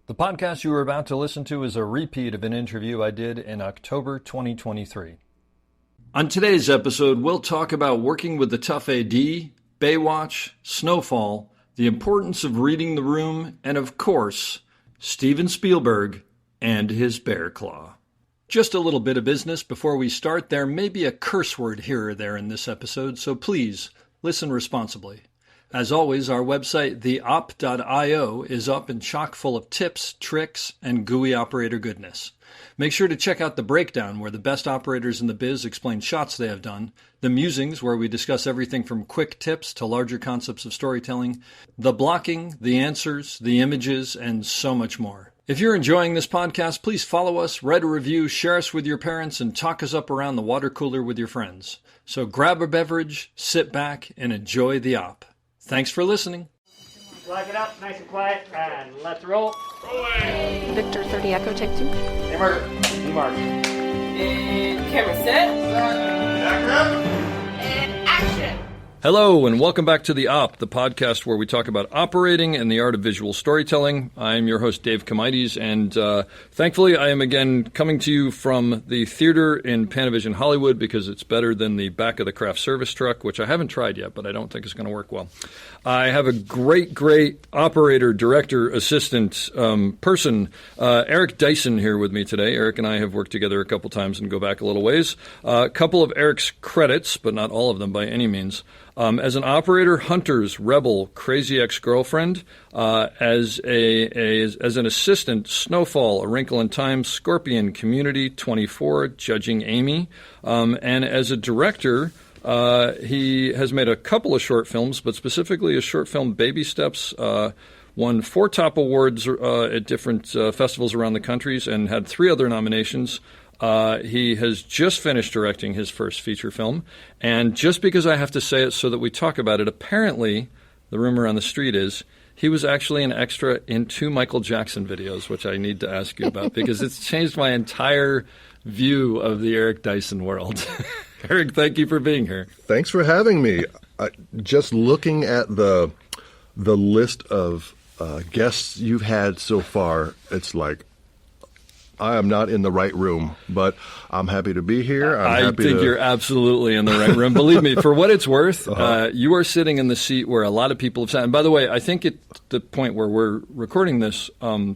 The podcast you are about to listen to is a repeat of an interview I did in October 2023. On today's episode, we'll talk about working with the tough AD, Baywatch, Snowfall, the importance of reading the room, and of course, Steven Spielberg and his bear claw. Just a little bit of business before we start. There may be a curse word here or there in this episode, so please listen responsibly. As always, our website, theop.io, is up and chock full of tips, tricks, and gooey operator goodness. Make sure to check out the breakdown, where the best operators in the biz explain shots they have done, the musings, where we discuss everything from quick tips to larger concepts of storytelling, the blocking, the answers, the images, and so much more. If you're enjoying this podcast, please follow us, write a review, share us with your parents, and talk us up around the water cooler with your friends. So grab a beverage, sit back, and enjoy the op. Thanks for listening. Lock it up, nice and quiet, and let's roll. Rolling. Victor 30 Echo, take 2. Hey, Mark. Be Mark. And camera set. And action. Hello, and welcome back to The Op, the podcast where we talk about operating and the art of visual storytelling. I'm your host, Dave Comides, and thankfully I am again coming to you from the theater in Panavision, Hollywood, because it's better than the back of the craft service truck, which I haven't tried yet, but I don't think it's going to work well. I have a great operator, director, assistant person, Eric Dyson, here with me today. Eric and I have worked together a couple times and go back a little ways. A couple of Eric's credits, but not all of them by any means. As an operator, Hunters, Rebel, Crazy Ex-Girlfriend. As an assistant, Snowfall, A Wrinkle in Time, Scorpion, Community, 24, Judging Amy. And as a director, he has made a couple of short films, but specifically a short film, Baby Steps, won 4 top awards at different festivals around the countries and had 3 other nominations. He has just finished directing his first feature film, and just because I have to say it so that we talk about it, apparently, the rumor on the street is, he was actually an extra in 2 Michael Jackson videos, which I need to ask you about, because it's changed my entire view of the Eric Dyson world. Eric, thank you for being here. Thanks for having me. Just looking at the list of guests you've had so far, it's like, I am not in the right room, but I'm happy to be here. I think you're absolutely in the right room. Believe me, for what it's worth, you are sitting in the seat where a lot of people have sat. And by the way, I think at the point where we're recording this, I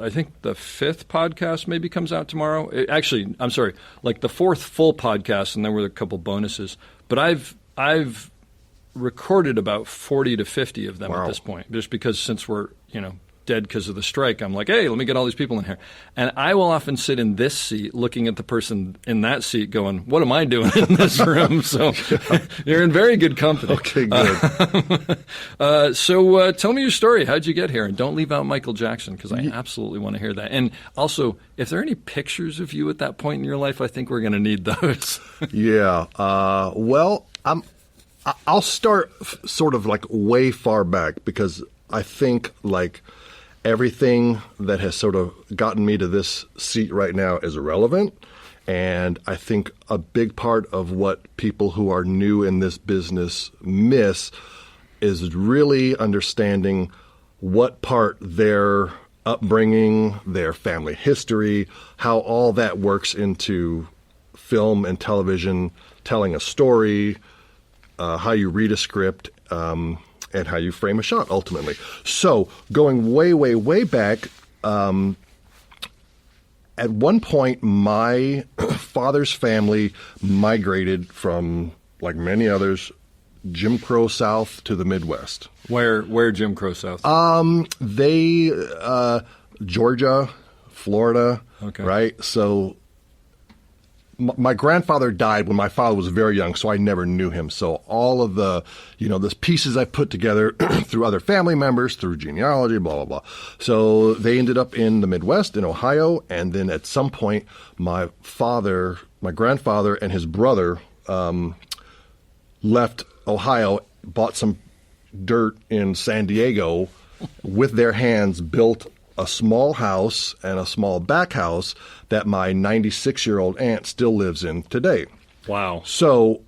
think the 5th podcast maybe comes out tomorrow. Actually, I'm sorry, like the 4th full podcast, and there were a couple bonuses. But I've recorded about 40 to 50 of them at this point, just because since we're, dead because of the strike, I'm like, hey, let me get all these people in here. And I will often sit in this seat looking at the person in that seat going, what am I doing in this room? So you're in very good company. Okay, good. So tell me your story. How'd you get here? And don't leave out Michael Jackson, because I absolutely want to hear that. And also, if there are any pictures of you at that point in your life, I think we're going to need those. Yeah. Well, I'll start sort of like way far back, because I think like everything that has sort of gotten me to this seat right now is irrelevant. And I think a big part of what people who are new in this business miss is really understanding what part their upbringing, their family history, how all that works into film and television, telling a story, how you read a script, and how you frame a shot, ultimately. So, going way, way, way back, at one point, my father's family migrated from, like many others, Jim Crow South to the Midwest. Where Jim Crow South? Georgia, Florida, okay. Right? So my grandfather died when my father was very young, so I never knew him. So all of the, the pieces I put together through other family members, through genealogy, blah, blah, blah. So they ended up in the Midwest, in Ohio, and then at some point, my grandfather and his brother left Ohio, bought some dirt in San Diego, with their hands built a small house and a small back house that my 96-year-old aunt still lives in today. Wow. So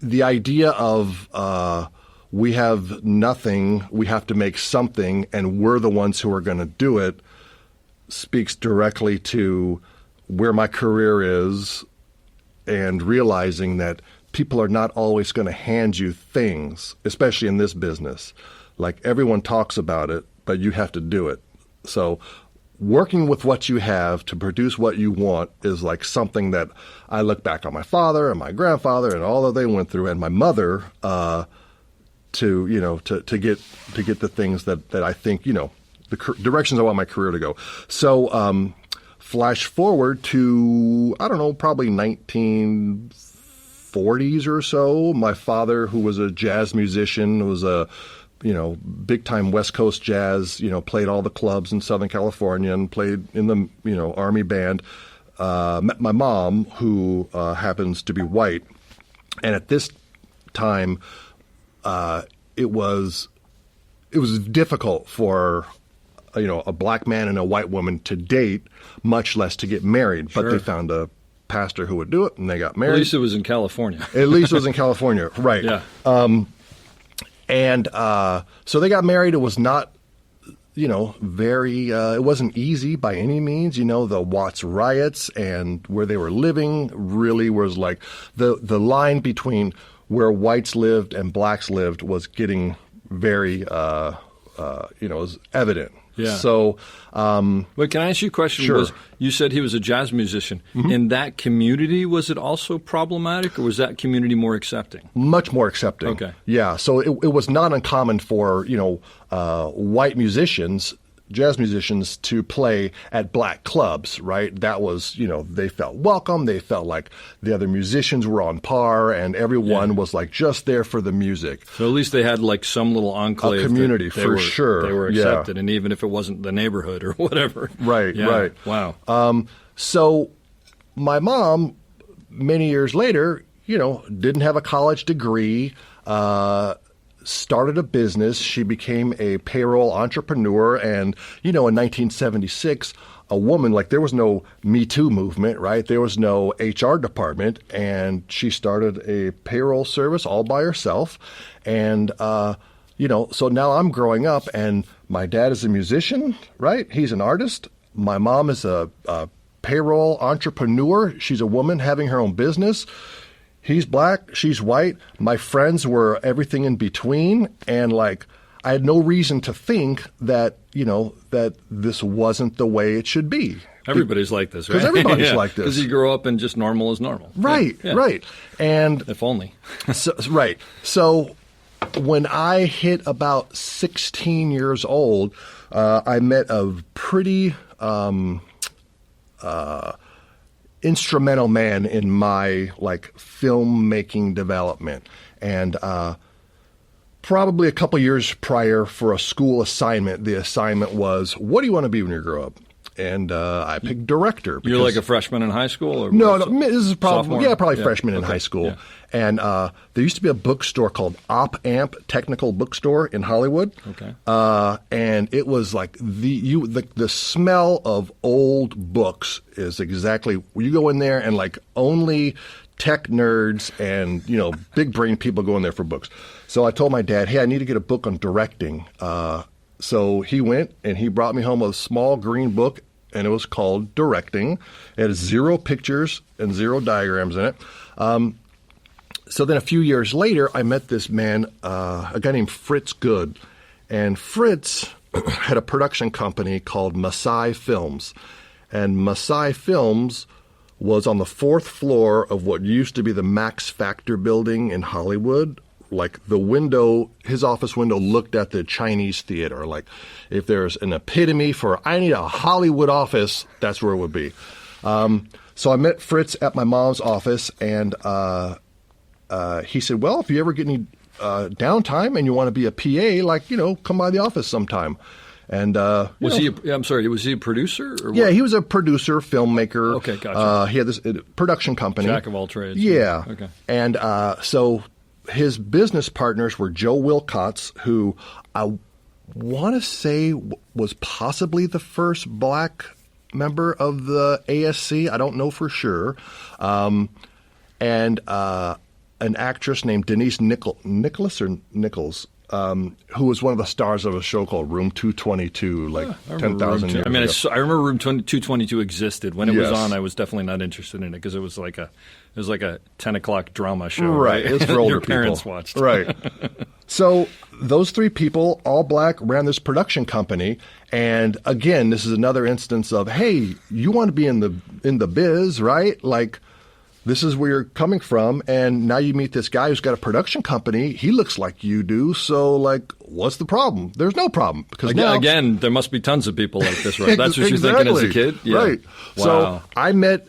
the idea of we have nothing, we have to make something, and we're the ones who are going to do it, speaks directly to where my career is and realizing that people are not always going to hand you things, especially in this business. Like, everyone talks about it, but you have to do it. So working with what you have to produce what you want is like something that I look back on my father and my grandfather and all that they went through, and my mother, to get the things that I think, the directions I want my career to go. So flash forward to, I don't know, probably 1940s or so. My father, who was a jazz musician, was a big time West Coast jazz, played all the clubs in Southern California and played in the, Army band. Met my mom, who happens to be white. And at this time, it was difficult for, a black man and a white woman to date, much less to get married. But they found a pastor who would do it, and they got married. At least it was in California. At least it was in California, right. Yeah. And so they got married. It was not, it wasn't easy by any means. The Watts riots and where they were living really was like the line between where whites lived and blacks lived was getting very, was evident. Yeah. So, but can I ask you a question? Sure. You said he was a jazz musician. Mm-hmm. In that community, was it also problematic, or was that community more accepting? Much more accepting. Okay. Yeah. So it was not uncommon for, white musicians, jazz musicians, to play at black clubs, right? That was, they felt welcome. They felt like the other musicians were on par, and everyone was like just there for the music. So at least they had like some little enclave. A community, for sure. They were accepted, and even if it wasn't the neighborhood or whatever. Right, right. Wow. So my mom, many years later, didn't have a college degree, started a business. She became a payroll entrepreneur. And, in 1976, a woman, there was no Me Too movement, right? There was no HR department. And she started a payroll service all by herself. And, so now I'm growing up, and my dad is a musician, right? He's an artist. My mom is a payroll entrepreneur. She's a woman having her own business. He's black, she's white. My friends were everything in between. And I had no reason to think that, that this wasn't the way it should be. Everybody's like this, right? Because everybody's like this. Because you grow up and just normal is normal. Right, right. And if only. Right. So when I hit about 16 years old, I met a pretty instrumental man in my filmmaking development. And probably a couple years prior, for a school assignment, the assignment was, what do you want to be when you grow up? And I picked director. You're like a freshman in high school? Or no, this is probably sophomore? Freshman in high school. Yeah. And there used to be a bookstore called Op Amp Technical Bookstore in Hollywood. Okay. And it was like the smell of old books is exactly, you go in there and only tech nerds and big brain people go in there for books. So I told my dad, hey, I need to get a book on directing. So he went and he brought me home a small green book, and it was called Directing. It had 0 pictures and 0 diagrams in it. So then a few years later, I met this man, a guy named Fritz Good. And Fritz had a production company called Masai Films. And Masai Films was on the 4th floor of what used to be the Max Factor building in Hollywood. The window, his office window looked at the Chinese theater. If there's an epitome for, I need a Hollywood office, that's where it would be. So I met Fritz at my mom's office, and he said, well, if you ever get any downtime and you want to be a PA, come by the office sometime. And was he a producer? Or yeah, what? he was a producer, filmmaker. Okay, gotcha. He had this production company. Jack of all trades. Yeah. Okay. And so his business partners were Joe Wilcots, who I want to say was possibly the first black member of the ASC. I don't know for sure. And an actress named Denise Nichols, who was one of the stars of a show called Room 222, like 10,000 years ago. I remember Room 222 existed. When it was Yes. on, I was definitely not interested in it because it was like a 10 o'clock drama show. Right. It's for older Your parents people. watched. Right. So those three people, all black, ran this production company. And again, this is another instance of, hey, you want to be in the biz, right? Like, this is where you're coming from, and now you meet this guy who's got a production company. He looks like you do, so, like, what's the problem? There's no problem. Because Again, there must be tons of people like this, right? That's what you're thinking as a kid? Yeah. Right. Wow. So I met,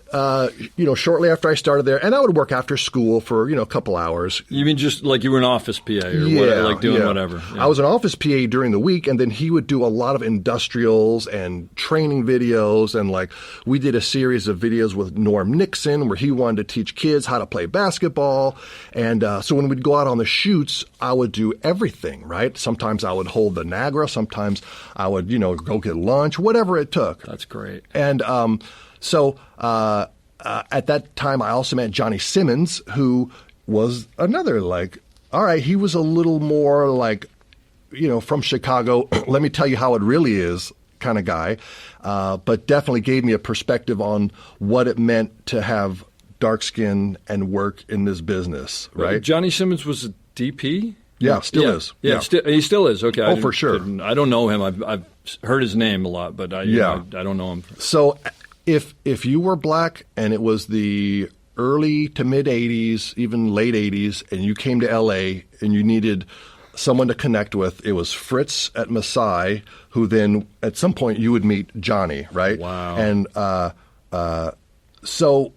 shortly after I started there, and I would work after school for, a couple hours. You mean just like you were an office PA or whatever, like doing whatever? Yeah. I was an office PA during the week, and then he would do a lot of industrials and training videos, and like we did a series of videos with Norm Nixon where he wanted to teach kids how to play basketball. And so when we'd go out on the shoots, I would do everything, right? Sometimes I would hold the Niagara. Sometimes I would, go get lunch, whatever it took. That's great. And so at that time, I also met Johnny Simmons, who was another, like, all right, he was a little more like, from Chicago, let me tell you how it really is kind of guy, but definitely gave me a perspective on what it meant to have dark skin and work in this business, right? Johnny Simmons was a DP? Yeah, still is. Yeah, he still is. Okay. Oh, for sure. I don't know him. I've heard his name a lot, but I don't know him. So if you were black and it was the early to mid 80s, even late 80s, and you came to LA and you needed someone to connect with, it was Fritz at Masai, who then at some point you would meet Johnny, right? Wow. And so,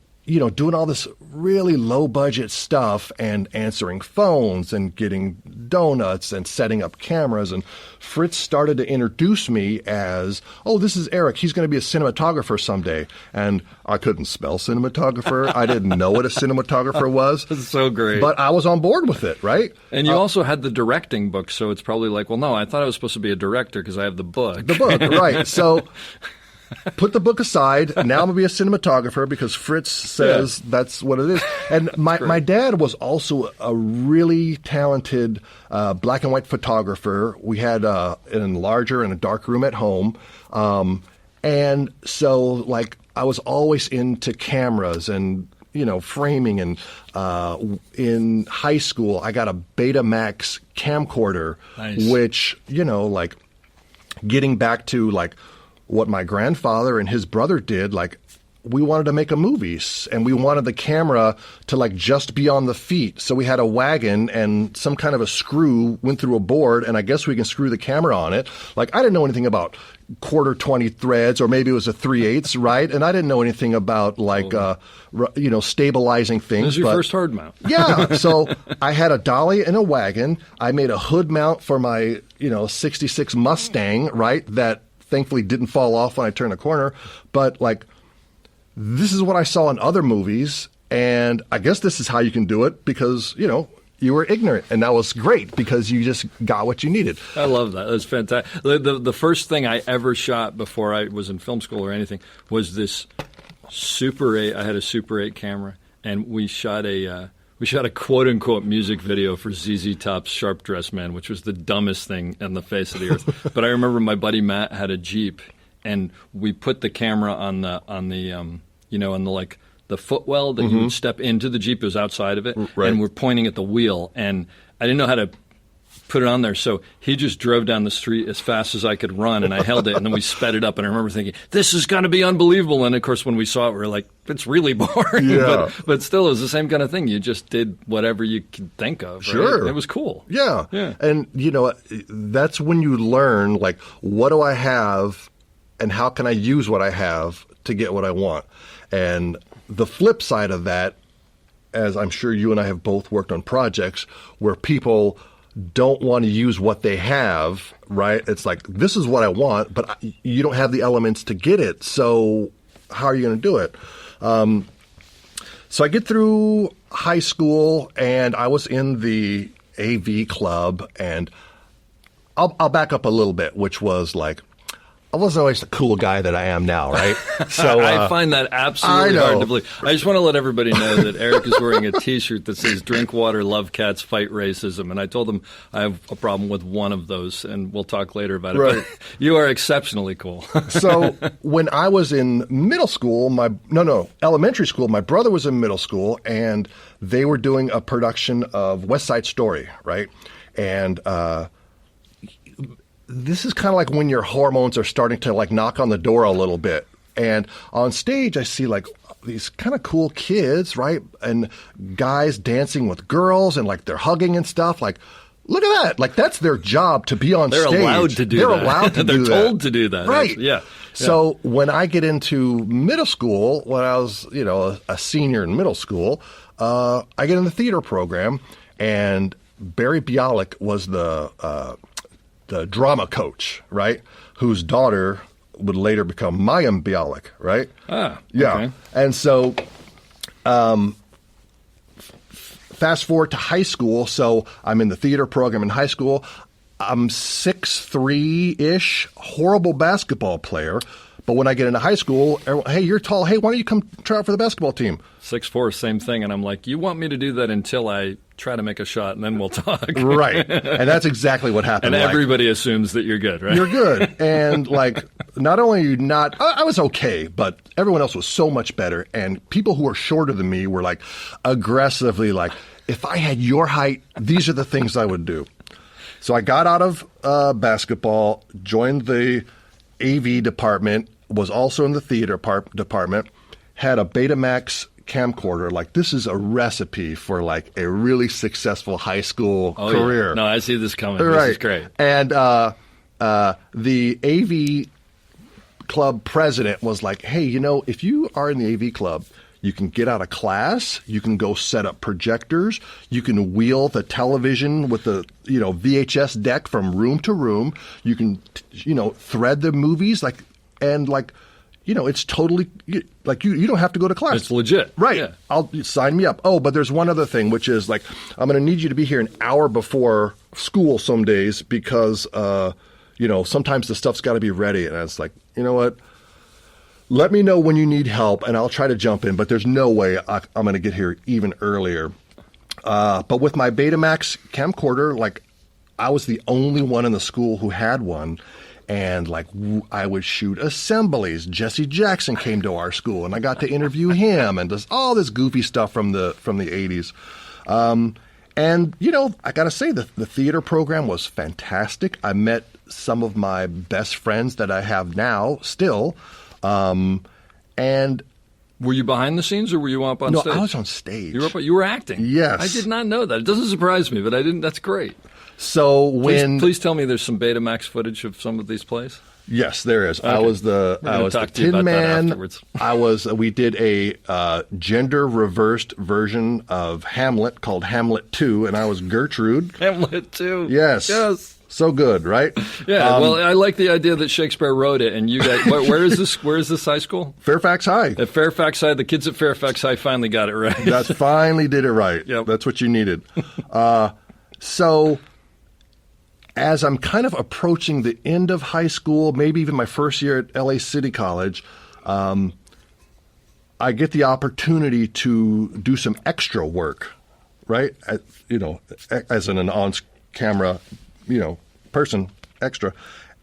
doing all this really low budget stuff and answering phones and getting donuts and setting up cameras. And Fritz started to introduce me as, oh, this is Eric. He's going to be a cinematographer someday. And I couldn't spell cinematographer. I didn't know what a cinematographer was. That's so great. But I was on board with it, right? And you also had the directing book, so it's probably like, well, no, I thought I was supposed to be a director because I have the book. The book, right. So put the book aside. Now I'm going to be a cinematographer because Fritz says that's what it is. And my dad was also a really talented black and white photographer. We had an enlarger and a dark room at home. And so, like, I was always into cameras and, framing. And in high school, I got a Betamax camcorder, which, like, getting back to, like, what my grandfather and his brother did, like, we wanted to make a movie, and we wanted the camera to, like, just be on the feet. So we had a wagon and some kind of a screw went through a board, and I guess we can screw the camera on it. Like, I didn't know anything about 1/4-20 threads, or maybe it was a 3/8, right? And I didn't know anything about, like, stabilizing things. This is your first hard mount. Yeah. So I had a dolly and a wagon. I made a hood mount for my, 66 Mustang, right? That thankfully didn't fall off when I turned a corner. But, like, this is what I saw in other movies, and I guess this is how you can do it because, you were ignorant, and that was great because you just got what you needed. I love that. That's fantastic. The first thing I ever shot before I was in film school or anything was this Super 8. I had a Super 8 camera, and we shot a quote-unquote music video for ZZ Top's Sharp Dressed Man, which was the dumbest thing on the face of the earth. But I remember my buddy Matt had a Jeep, and we put the camera on the the footwell that you would step into the Jeep. It was outside of it, and we're pointing at the wheel. And I didn't know how to put it on there, so he just drove down the street as fast as I could run, and I held it, and then we sped it up. And I remember thinking, this is going to be unbelievable. And, of course, when we saw it, we were like, it's really boring. Yeah. But still, it was the same kind of thing. You just did whatever you could think of. Right? Sure. It was cool. Yeah. And, that's when you learn, like, what do I have and how can I use what I have to get what I want? And the flip side of that, as I'm sure you and I have both worked on projects where people don't want to use what they have, right? It's like, this is what I want, but you don't have the elements to get it. So how are you going to do it? So I get through high school, and I was in the AV club, and I'll back up a little bit, which was like, I wasn't always the cool guy that I am now, right? So I find that absolutely hard to believe. I just want to let everybody know that Eric is wearing a T-shirt that says "Drink water, love cats, fight racism," and I told him I have a problem with one of those, and we'll talk later about it. Right. But you are exceptionally cool. So when I was in middle school, elementary school, my brother was in middle school, and they were doing a production of West Side Story, right? And this is kind of like when your hormones are starting to like knock on the door a little bit. And on stage, I see like these kind of cool kids, right? And guys dancing with girls and like they're hugging and stuff. Like, look at that. Like, that's their job to be on They're stage. allowed to do They're that. allowed to do that. They're told to do that. Right. Yeah. So when I get into middle school, when I was, a senior in middle school, I get in the theater program, and Barry Bialik was the drama coach, right? Whose daughter would later become Mayim Bialik, right? Ah, yeah. okay. And so, fast forward to high school. So I'm in the theater program in high school. I'm 6'3"-ish, horrible basketball player. But when I get into high school, everyone, hey, you're tall. Hey, why don't you come try out for the basketball team? 6'4", same thing. And I'm like, you want me to do that until I try to make a shot, and then we'll talk. Right. And that's exactly what happened. And everybody assumes that you're good, right? You're good. And like, not only are you not, I was okay, but everyone else was so much better. And people who were shorter than me were like aggressively like, if I had your height, these are the things I would do. So I got out of basketball, joined the AV department, was also in the theater department, had a Betamax camcorder. Like, this is a recipe for like a really successful high school career. Yeah. No, I see this coming. Right. This is great. And the AV club president was like, hey, if you are in the AV club, you can get out of class, you can go set up projectors, you can wheel the television with the VHS deck from room to room, you can thread the movies it's totally like you don't have to go to class. It's legit. Right. Yeah. I'll sign me up. Oh, but there's one other thing, which is like, I'm going to need you to be here an hour before school some days because, sometimes the stuff's got to be ready. And I was like, you know what? Let me know when you need help, and I'll try to jump in. But there's no way I'm going to get here even earlier. But with my Betamax camcorder, like, I was the only one in the school who had one. And like, I would shoot assemblies. Jesse Jackson came to our school, and I got to interview him, and just all this goofy stuff from the 80s. And I got to say, the theater program was fantastic. I met some of my best friends that I have now still. And were you behind the scenes, or were you up on stage? No, I was on stage. You were acting. Yes. I did not know that. It doesn't surprise me, but I didn't. That's great. So please tell me there's some Betamax footage of some of these plays. Yes, there is. Okay. I was the Tin Man. We did a gender reversed version of Hamlet called Hamlet 2, and I was Gertrude. Hamlet 2. Yes. So good, right? Yeah. Well, I like the idea that Shakespeare wrote it, and you guys. Where is this? Where is this high school? Fairfax High. At Fairfax High, the kids at Fairfax High finally got it right. That finally did it right. Yep. That's what you needed. So, as I'm kind of approaching the end of high school, maybe even my first year at LA City College, I get the opportunity to do some extra work, right? As an on-camera, person, extra.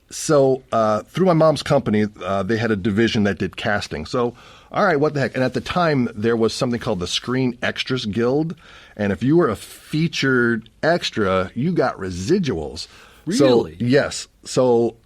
So through my mom's company, they had a division that did casting. So, all right, what the heck? And at the time, there was something called the Screen Extras Guild. And if you were a featured extra, you got residuals. Really? So, yes. So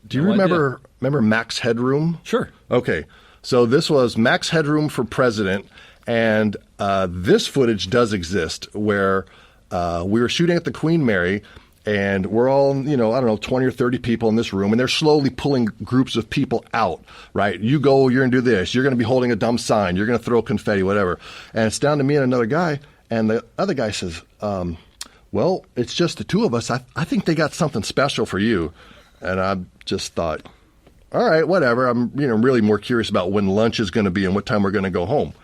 do you remember Max Headroom? Sure. Okay. So this was Max Headroom for president. And this footage does exist where we were shooting at the Queen Mary. And we're all, 20 or 30 people in this room, and they're slowly pulling groups of people out, right? You go, you're going to do this. You're going to be holding a dumb sign. You're going to throw confetti, whatever. And it's down to me and another guy. And the other guy says, well, it's just the two of us. I think they got something special for you. And I just thought, all right, whatever. I'm, really more curious about when lunch is going to be and what time we're going to go home.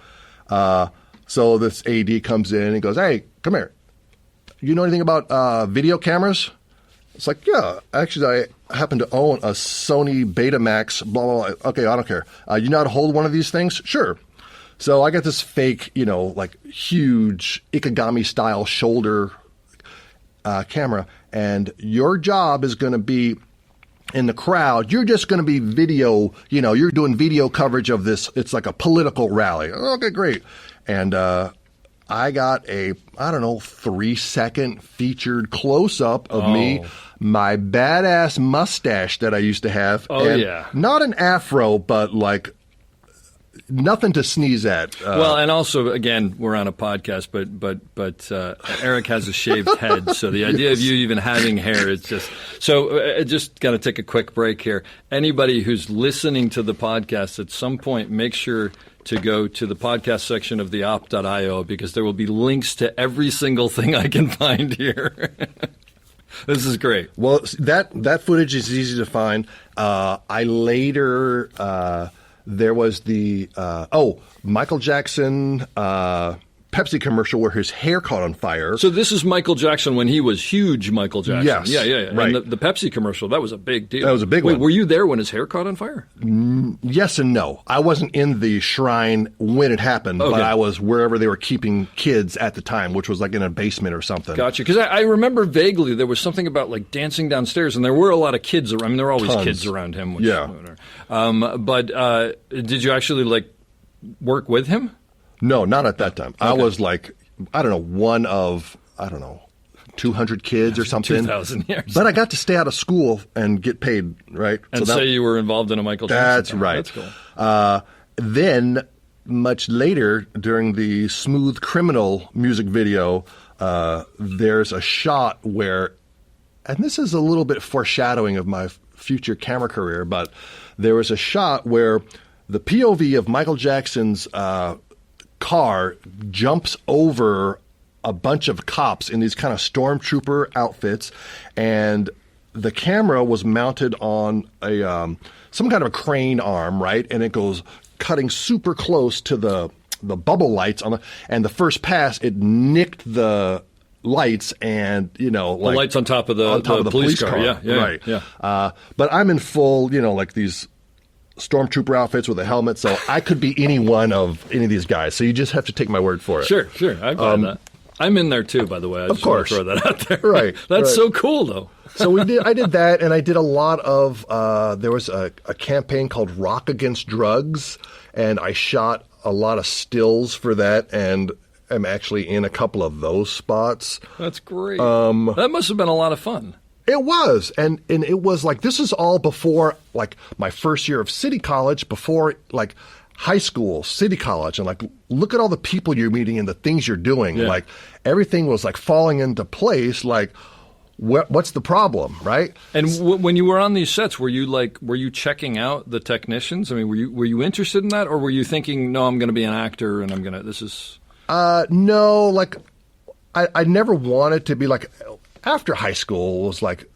So this AD comes in and goes, hey, come here. You know anything about video cameras? It's like, yeah, actually, I happen to own a Sony Betamax, blah, blah, blah. Okay, I don't care. You know how to hold one of these things? Sure. So I got this fake, like huge Ikegami-style shoulder camera, and your job is going to be in the crowd. You're just going to be video, you're doing video coverage of this. It's like a political rally. Okay, great. And I got a, 3-second featured close-up of me, my badass mustache that I used to have. Oh, and yeah. Not an afro, but like nothing to sneeze at. Well, and also, again, we're on a podcast, but Eric has a shaved head, so the idea of you even having hair is just so. Just got to take a quick break here. Anybody who's listening to the podcast at some point, make sure to go to the podcast section of theop.io because there will be links to every single thing I can find here. This is great. Well, that footage is easy to find. I later. There was the Michael Jackson Pepsi commercial where his hair caught on fire. So this is Michael Jackson when he was huge Michael Jackson. Yes. Yeah. Right. And the Pepsi commercial, that was a big deal. That was a big one. Wait, were you there when his hair caught on fire? Yes and no. I wasn't in the shrine when it happened, but I was wherever they were keeping kids at the time, which was like in a basement or something. Gotcha. Because I remember vaguely there was something about like dancing downstairs, and there were a lot of kids around. I mean, there were always kids around him. Which, yeah. But did you actually like work with him? No, not at that time. Okay. I was like, one of, 200 kids or something. 2,000 years. But I got to stay out of school and get paid, right? And say you were involved in a Michael Jackson. That's right. That's cool. Then, much later, during the Smooth Criminal music video, there's a shot where, and this is a little bit foreshadowing of my future camera career, but there was a shot where the POV of Michael Jackson's car jumps over a bunch of cops in these kind of stormtrooper outfits, and the camera was mounted on a some kind of a crane arm, right? And it goes cutting super close to the bubble lights and the first pass, it nicked the lights and the lights on top of the police car. Yeah, right. Yeah. But I'm in full, like these stormtrooper outfits with a helmet, so I could be any one of any of these guys. So you just have to take my word for it. Sure. I buy that. I'm in there too, by the way. I just want to throw that out there. Right. That's so cool, though. So I did that, and I did a lot of. There was a campaign called Rock Against Drugs, and I shot a lot of stills for that, and I'm actually in a couple of those spots. That's great. That must have been a lot of fun. It was, and it was like, this is all before like my first year of city college, before like high school, city college, and like look at all the people you're meeting and the things you're doing. Yeah. Like everything was like falling into place. Like what's the problem, right? And when you were on these sets, were you checking out the technicians? I mean, were you interested in that, or were you thinking, no, I'm going to be an actor and this is? No, like I never wanted to be like. After high school was like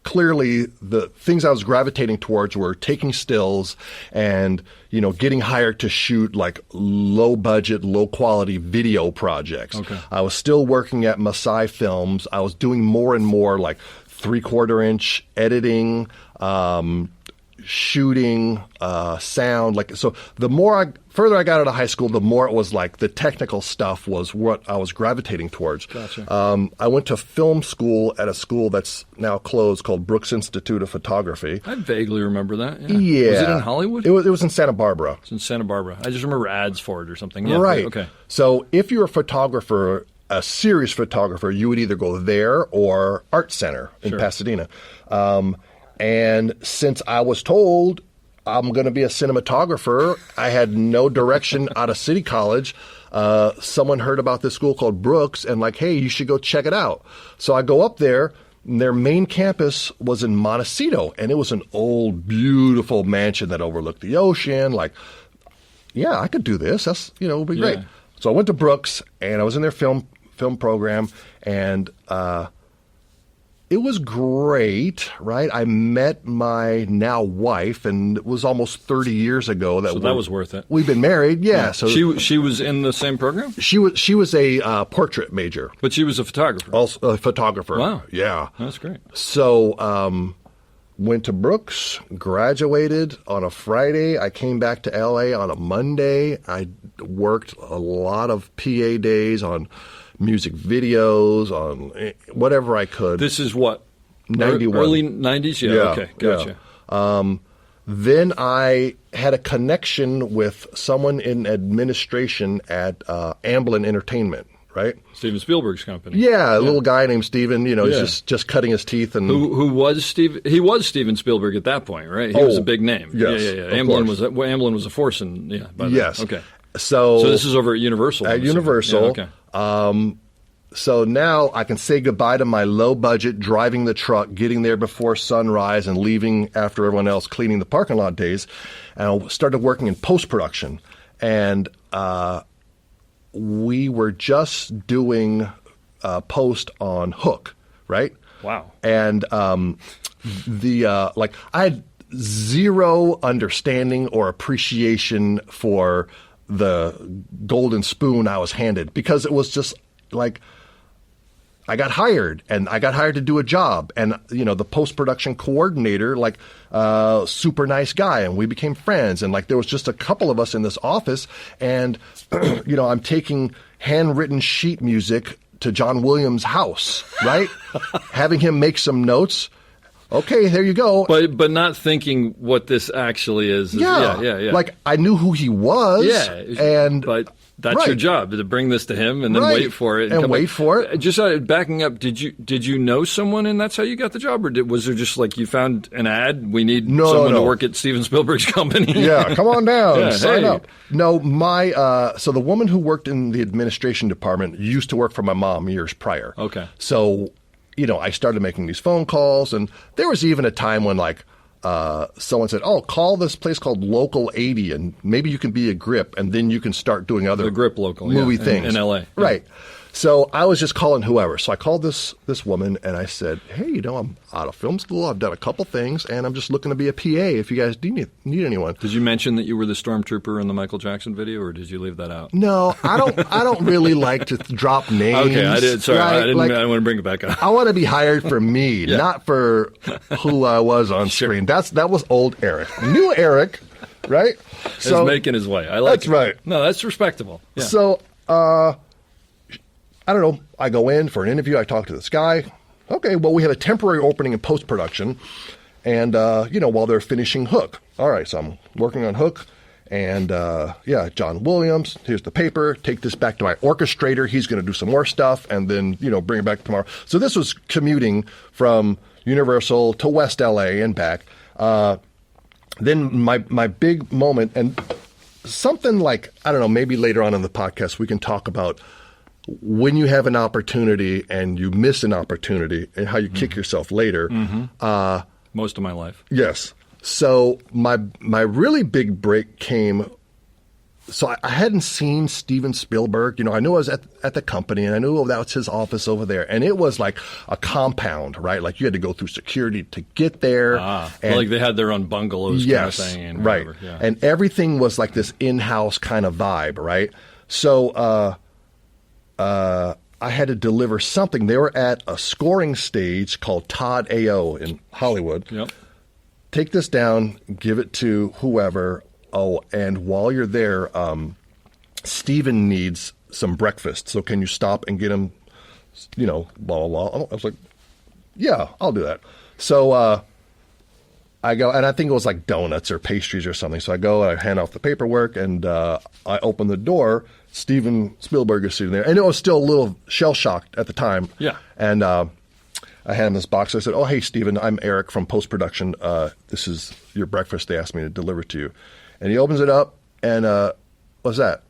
clearly the things I was gravitating towards were taking stills and, getting hired to shoot like low budget, low quality video projects. Okay. I was still working at Masai Films. I was doing more and more like 3/4 inch editing, shooting, sound. Like, so the further I got out of high school, the more it was like the technical stuff was what I was gravitating towards. Gotcha. I went to film school at a school that's now closed called Brooks Institute of Photography. I vaguely remember that. Yeah. Was it in Hollywood? It was in Santa Barbara. It's in Santa Barbara. I just remember ads for it or something. Yeah. Right. Okay. So if you're a photographer, a serious photographer, you would either go there or Art Center in Pasadena. And since I was told I'm going to be a cinematographer, I had no direction out of City College. Someone heard about this school called Brooks and like, hey, you should go check it out. So I go up there. And their main campus was in Montecito, and it was an old, beautiful mansion that overlooked the ocean. Like, yeah, I could do this. That's, it would be great. So I went to Brooks, and I was in their film program, and it was great, right? I met my now wife, and it was almost 30 years ago. So that was worth it. We've been married, yeah. So she was in the same program? She was a portrait major. But she was a photographer. Also a photographer. Wow. Yeah. That's great. So went to Brooks, graduated on a Friday. I came back to L.A. on a Monday. I worked a lot of PA days on music videos, on whatever I could. This is what? 91. Early 90s? Yeah, okay, gotcha. Yeah. Then I had a connection with someone in administration at Amblin Entertainment, right? Steven Spielberg's company. Yeah, a little guy named Steven, he's just cutting his teeth. And Who was Steve? He was Steven Spielberg at that point, right? He was a big name. Yes, yeah. Amblin was a force by then. Yes. Okay. So this is over at Universal. At Universal. Yeah, okay. So now I can say goodbye to my low budget driving the truck, getting there before sunrise and leaving after everyone else cleaning the parking lot days. And I started working in post-production. And we were just doing post on Hook, right? Wow. And I had zero understanding or appreciation for the golden spoon I was handed, because it was just like I got hired to do a job, and the post-production coordinator, super nice guy, and we became friends, and there was just a couple of us in this office, and I'm taking handwritten sheet music to John Williams' house, right? Having him make some notes. Okay, there you go. But not thinking what this actually is. Yeah. Like, I knew who he was. Yeah. But that's right. your job, to bring this to him and then Right. wait for it. And wait for it. Just backing up, did you know someone and that's how you got the job? Or was there just you found an ad, we need someone to work at Steven Spielberg's company? Yeah, come on down, sign hey. up. No, so the woman who worked in the administration department used to work for my mom years prior. Okay. So, I started making these phone calls, and there was even a time when someone said, "Oh, call this place called Local 80, and maybe you can be a grip, and then you can start doing other The grip local movie things in L.A. Right. So I was just calling whoever. So I called this woman, and I said, "Hey, I'm out of film school. I've done a couple things, and I'm just looking to be a PA. If you guys need anyone." Did you mention that you were the stormtrooper in the Michael Jackson video, or did you leave that out? No, I don't really like to drop names. Okay, I did. Sorry, right? I didn't want to bring it back up. I want to be hired for me, not for who I was on screen. That was old Eric. New Eric, right? So making his way. I like that's it. right. No, that's respectable. Yeah. So, I don't know. I go in for an interview. I talk to this guy. Okay, well, we have a temporary opening in post-production, and, while they're finishing Hook. All right, so I'm working on Hook, and, John Williams, here's the paper. Take this back to my orchestrator. He's going to do some more stuff, and then, bring it back tomorrow. So this was commuting from Universal to West L.A. and back. Then my big moment, and something like, I don't know, maybe later on in the podcast we can talk about when you have an opportunity and you miss an opportunity and how you kick yourself later. Mm-hmm. Most of my life. Yes. So my really big break came. So I hadn't seen Steven Spielberg. I knew I was at the company, and I knew that was his office over there. And it was like a compound, right? Like you had to go through security to get there. And they had their own bungalows kind of thing. And right. Whatever. Yeah. And everything was like this in-house kind of vibe, right? So I had to deliver something. They were at a scoring stage called Todd A.O. in Hollywood. Yep. Take this down, give it to whoever. Oh, and while you're there, Steven needs some breakfast. So can you stop and get him, blah, blah, blah. I was like, yeah, I'll do that. So I go, and I think it was like donuts or pastries or something. So I go, I hand off the paperwork, and I open the door. Steven Spielberg is sitting there. And it was still a little shell-shocked at the time. Yeah. And I had him this box. I said, "Oh, hey, Steven, I'm Eric from post-production. This is your breakfast. They asked me to deliver to you." And he opens it up, and what's that?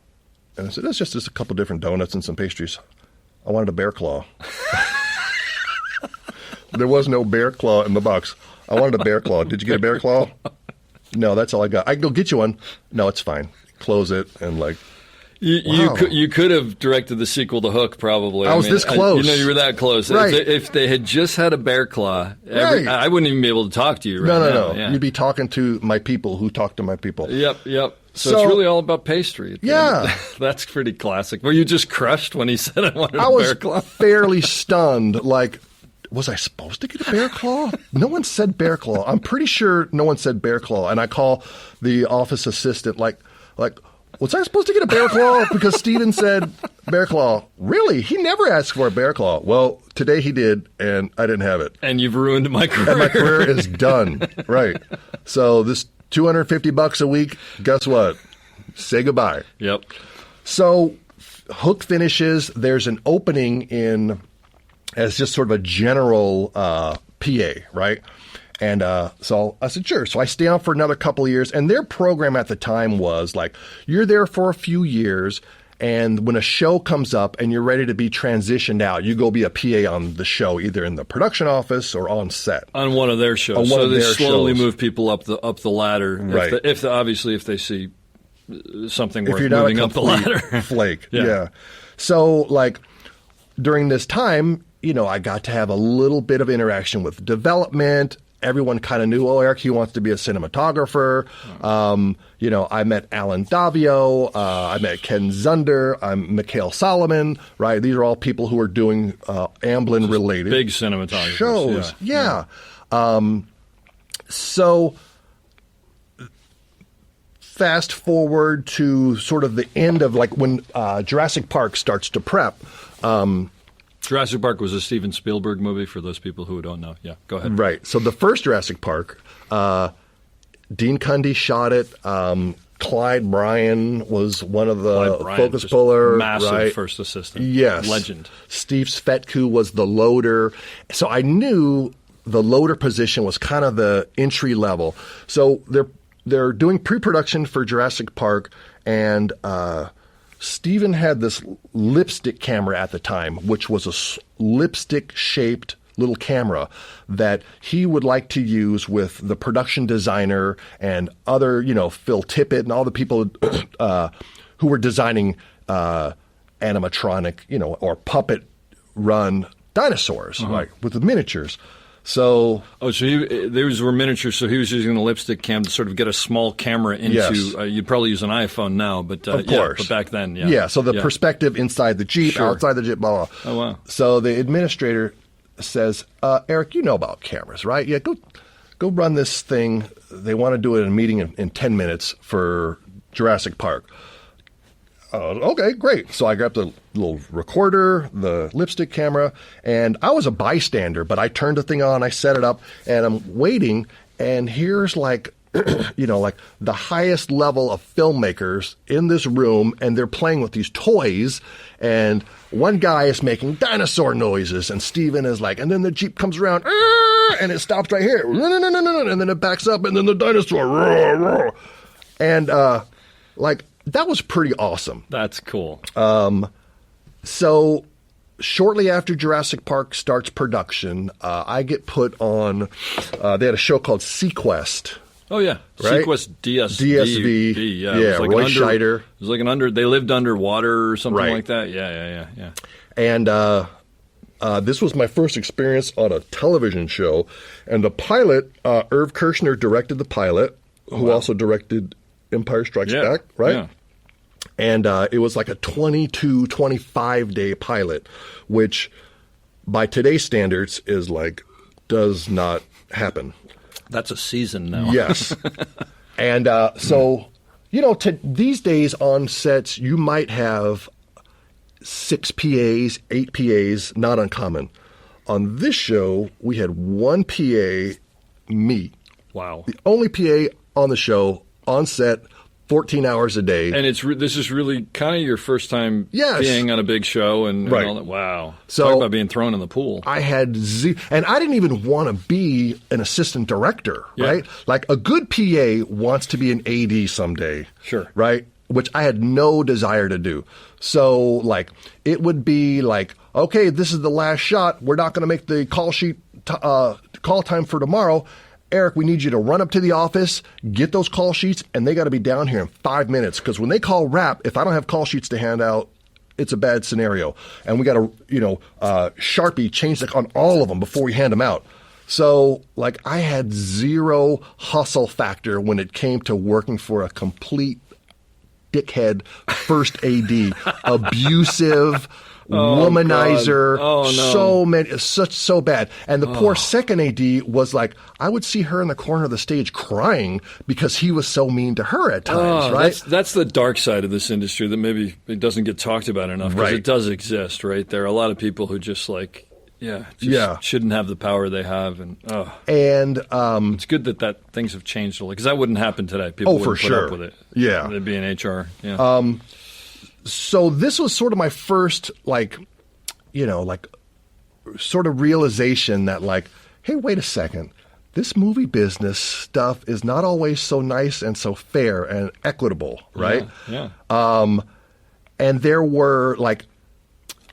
And I said, "That's just a couple different donuts and some pastries. I wanted a bear claw." There was no bear claw in the box. I wanted a bear claw. Did you get a bear claw? No, that's all I got. I can go get you one. No, it's fine. Close it and You could have directed the sequel to Hook, probably. I was this close. You were that close. Right. If they had just had a bear claw, Right. I wouldn't even be able to talk to you right now. No. Yeah. You'd be talking to my people who talk to my people. Yep. So it's really all about pastry. Yeah. That's pretty classic. Were you just crushed when he said I wanted I a bear claw? was fairly stunned. Like, was I supposed to get a bear claw? No one said bear claw. I'm pretty sure no one said bear claw. And I call the office assistant like, was I supposed to get a bear claw? Because Steven said bear claw. Really? He never asked for a bear claw. Well, today he did, and I didn't have it. And you've ruined my career. And my career is done. Right. So this $250 a week, guess what? Say goodbye. Yep. So Hook finishes. There's an opening in as just sort of a general PA, right? And so I said, sure. So I stay on for another couple of years. And their program at the time was like, you're there for a few years, and when a show comes up and you're ready to be transitioned out, you go be a PA on the show, either in the production office or on set. On one of their shows. So they slowly move people up the ladder. Right. Obviously, if they see something if worth you're not moving a up the ladder. flake. Yeah. So, like, during this time, I got to have a little bit of interaction with development. Everyone kind of knew, Eric, he wants to be a cinematographer. I met Alan Davio. I met Ken Zunder. I'm Mikhail Solomon, right? These are all people who are doing Amblin-related big cinematographers. Shows. Yeah. So fast forward to sort of the end of like when Jurassic Park starts to prep. Jurassic Park was a Steven Spielberg movie, for those people who don't know. Yeah, go ahead. Right. So the first Jurassic Park, Dean Cundy shot it. Clyde Bryan was one of the focus puller. Massive first assistant. Yes. Legend. Steve Svetku was the loader. So I knew the loader position was kind of the entry level. So they're doing pre-production for Jurassic Park, and Steven had this lipstick camera at the time, which was a lipstick-shaped little camera that he would like to use with the production designer and other, Phil Tippett and all the people who were designing animatronic, or puppet-run dinosaurs, like with the miniatures. So, those were miniatures. So he was using the lipstick cam to sort of get a small camera into. Yes. You'd probably use an iPhone now, but of course. But back then, yeah. Yeah. So the perspective inside the Jeep, Sure. outside the Jeep, blah, blah. Oh wow. So the administrator says, "Eric, you know about cameras, right? Yeah, go run this thing. They want to do it in a meeting in 10 minutes for Jurassic Park." Okay, great. So I grabbed the little recorder, the lipstick camera, and I was a bystander, but I turned the thing on, I set it up, and I'm waiting, and here's like, like the highest level of filmmakers in this room, and they're playing with these toys, and one guy is making dinosaur noises, and Steven is like, and then the Jeep comes around, and it stops right here, and then it backs up, and then the dinosaur, and that was pretty awesome. That's cool. So shortly after Jurassic Park starts production, I get put on, they had a show called Sequest. Oh, yeah. Right? Sequest DSV. Yeah, Yeah, Roy Scheider. It was like they lived underwater or something Right. like that. Yeah. And this was my first experience on a television show. And the pilot, Irv Kirshner directed the pilot, who also directed Empire Strikes Back, right? Yeah. And it was like a 25-day pilot, which by today's standards is like, does not happen. That's a season now. Yes. And so, these days on sets, you might have 6 PAs, 8 PAs, not uncommon. On this show, we had 1 PA, me. Wow. The only PA on the show, on set, 14 hours a day. And this is really kind of your first time Yes. being on a big show and Right. all that. Wow. So- Talk about being thrown in the pool. I had and I didn't even want to be an assistant director, Yeah. right? Like a good PA wants to be an AD someday. Sure. Right? Which I had no desire to do. So it would be like, okay, this is the last shot. We're not going to make the call sheet call time for tomorrow. Eric, we need you to run up to the office, get those call sheets, and they got to be down here in 5 minutes. Because when they call wrap, if I don't have call sheets to hand out, it's a bad scenario. And we got to, Sharpie change on all of them before we hand them out. So, like, I had zero hustle factor when it came to working for a complete dickhead first AD, abusive, womanizer, so bad. And the poor second AD was like, I would see her in the corner of the stage crying because he was so mean to her at times, right? That's the dark side of this industry that maybe it doesn't get talked about enough, because it does exist, right? There are a lot of people who just like, shouldn't have the power they have, and it's good that things have changed, because that wouldn't happen today. People wouldn't put up with it. Yeah, they'd be in HR. Yeah. So this was sort of my first, sort of realization that, like, hey, wait a second, this movie business stuff is not always so nice and so fair and equitable, right? Yeah. And there were, like,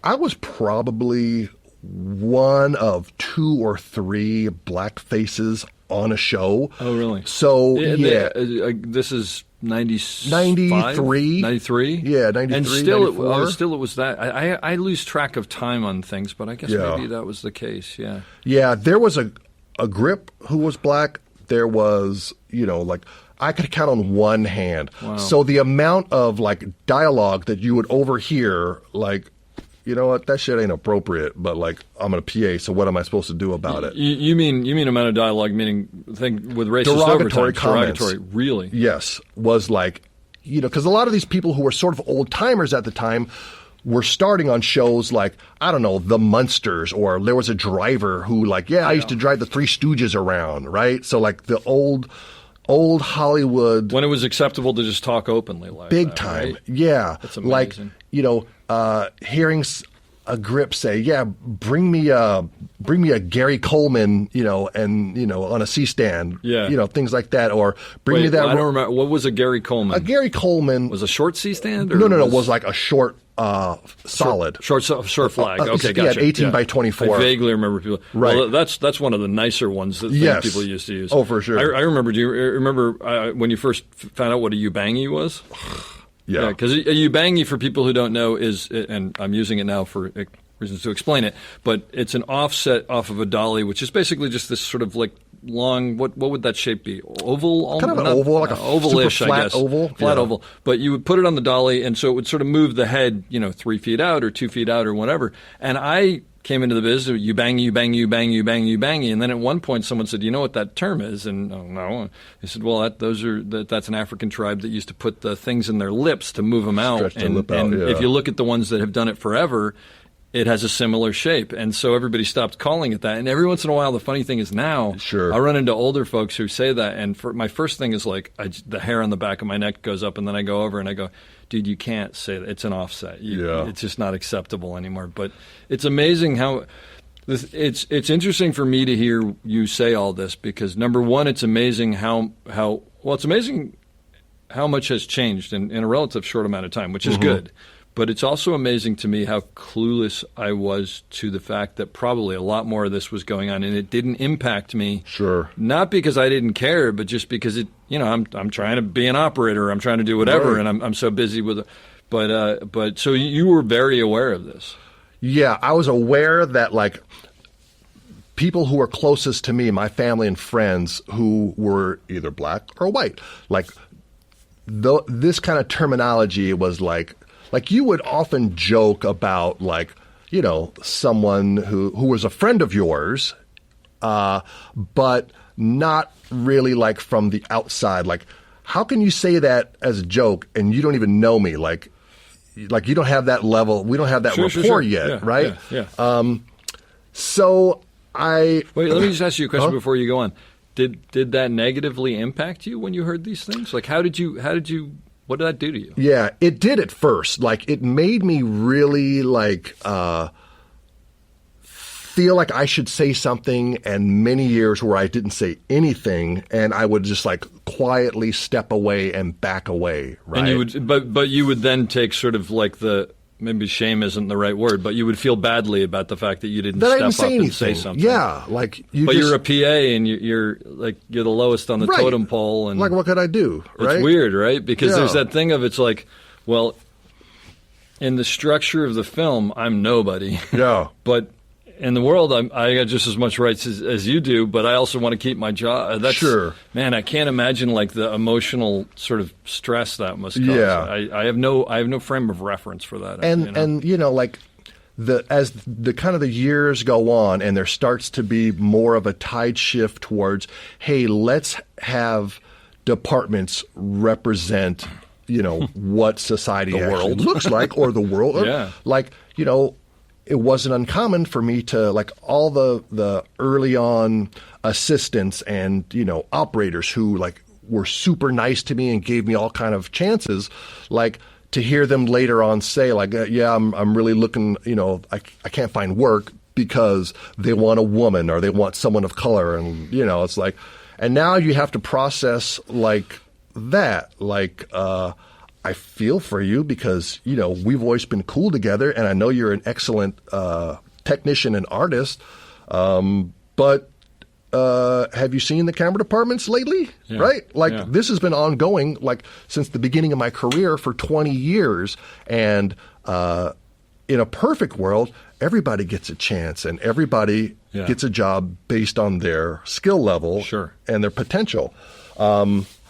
I was probably one of 2 or 3 black faces on a show. Oh, really? So, this is 93? 93? Yeah, 93, and still 94. It was that. I lose track of time on things, but I guess maybe that was the case, yeah. Yeah, there was a grip who was black. There was, I could count on one hand. Wow. So the amount of, like, dialogue that you would overhear, like, you know what, that shit ain't appropriate, but, like, I'm a PA, so what am I supposed to do about it? You mean amount of dialogue, meaning with racist derogatory overtones, comments. Derogatory, really? Yes, was like, because a lot of these people who were sort of old-timers at the time were starting on shows like, I don't know, The Munsters, or there was a driver who, like, I used to drive the Three Stooges around, right? So, like, the old Hollywood. When it was acceptable to just talk openly like big that, time, right? yeah. That's amazing. Like, hearing a grip say, bring me a Gary Coleman, on a C-stand, things like that, or bring me that. I don't remember. What was a Gary Coleman? A Gary Coleman was a short C-stand? No, was like a short, solid. Short flag. Okay, gotcha. 18 by 24. I vaguely remember people. Right. Well, that's one of the nicer ones that people used to use. Oh, for sure. I remember. Do you remember when you first found out what a ubangi was? Yeah, because a ubangi, for people who don't know, is, and I'm using it now for reasons to explain it, but it's an offset off of a dolly, which is basically just this sort of like long. What would that shape be? Oval? Kind of an oval, like a oval-ish, super flat I guess. oval. Flat oval. But you would put it on the dolly, and so it would sort of move the head, 3 feet out or 2 feet out or whatever. And I came into the business, ubangi, and then at one point someone said, "You know what that term is?" And no, I said, "Well, that's an African tribe that used to put the things in their lips to move them out." Stretch their lip out, yeah. If you look at the ones that have done it forever, it has a similar shape, and so everybody stopped calling it that. And every once in a while, the funny thing is now, I run into older folks who say that, and my first thing is like the hair on the back of my neck goes up, and then I go over and I go, "Dude, you can't say that. It's an offset. It's just not acceptable anymore." But it's amazing how it's interesting for me to hear you say all this, because number one, it's amazing it's amazing how much has changed in a relative short amount of time, which is good. But it's also amazing to me how clueless I was to the fact that probably a lot more of this was going on, and it didn't impact me. Sure. Not because I didn't care, but just because I'm trying to be an operator, I'm trying to do whatever, right. and I'm so busy with it. But so you were very aware of this. Yeah, I was aware that, like, people who were closest to me, my family and friends, who were either black or white, like, this kind of terminology was like you would often joke about, like, someone who was a friend of yours, but not really, like, from the outside. Like, how can you say that as a joke and you don't even know me? Like you don't have that level. We don't have that rapport yet, yeah, right? Yeah. So wait. Let me just ask you a question before you go on. Did that negatively impact you when you heard these things? Like, what did that do to you? Yeah, it did at first. Like, it made me really, like, feel like I should say something, and many years where I didn't say anything, and I would just, like, quietly step away and back away, right? And you would, but you would then take sort of like the maybe shame isn't the right word, but you would feel badly about the fact that you didn't That I step didn't up say and anything. say something. Yeah, like But you're a PA and you're the lowest on the Right. totem pole, and like, what could I do? Right? it's weird, right? Because Yeah. there's that thing of it's like, well, in the structure of the film, I'm nobody. Yeah. But in the world, I got just as much rights as you do, but I also want to keep my job. Sure. Man, I can't imagine like the emotional sort of stress that must cause. Yeah. I have no frame of reference for that. And like as the kind of the years go on and there starts to be more of a tide shift towards, hey, let's have departments represent, what society The actually world. looks like, or the world. Yeah. Like, it wasn't uncommon for me to, like, all the early on assistants and, operators who, like, were super nice to me and gave me all kind of chances, like, to hear them later on say, like, yeah, I'm really looking, I can't find work because they want a woman or they want someone of color. And, it's like, and now you have to process, like, that, like, I feel for you because, we've always been cool together, and I know you're an excellent technician and artist, but have you seen the camera departments lately? Yeah. Right? Like, Yeah. this has been ongoing, like, since the beginning of my career for 20 years, and in a perfect world, everybody gets a chance, and everybody gets a job based on their skill level Sure. and their potential.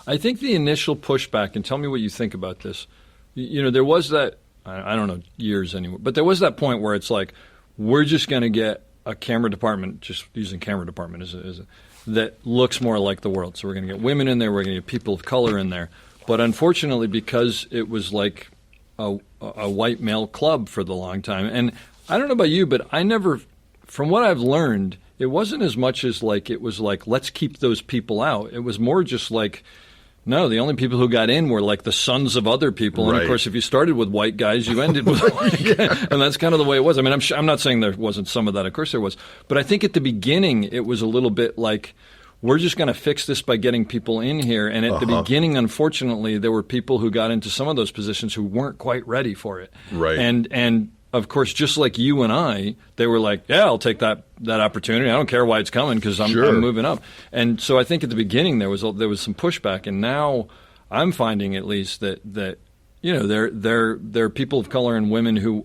I think the initial pushback, and tell me what you think about this, there was that, I don't know years anymore, but there was that point where it's like, we're just going to get a camera department, just using camera department that looks more like the world. So we're going to get women in there, we're going to get people of color in there. But unfortunately, because it was like a white male club for the long time, and I don't know about you, but I never, from what I've learned, it wasn't as much as like, it was like, let's keep those people out. It was more just like, no, the only people who got in were like the sons of other people. And Right. of course, if you started with white guys, you ended with white guys. And that's kind of the way it was. I mean, I'm not saying there wasn't some of that. Of course there was. But I think at the beginning, it was a little bit like, we're just going to fix this by getting people in here. And at the beginning, unfortunately, there were people who got into some of those positions who weren't quite ready for it. Right. And of course, just like you and I, they were like, yeah, I'll take that opportunity. I don't care why it's coming because I'm moving up. And so I think at the beginning there was some pushback, and now I'm finding at least that there are people of color and women who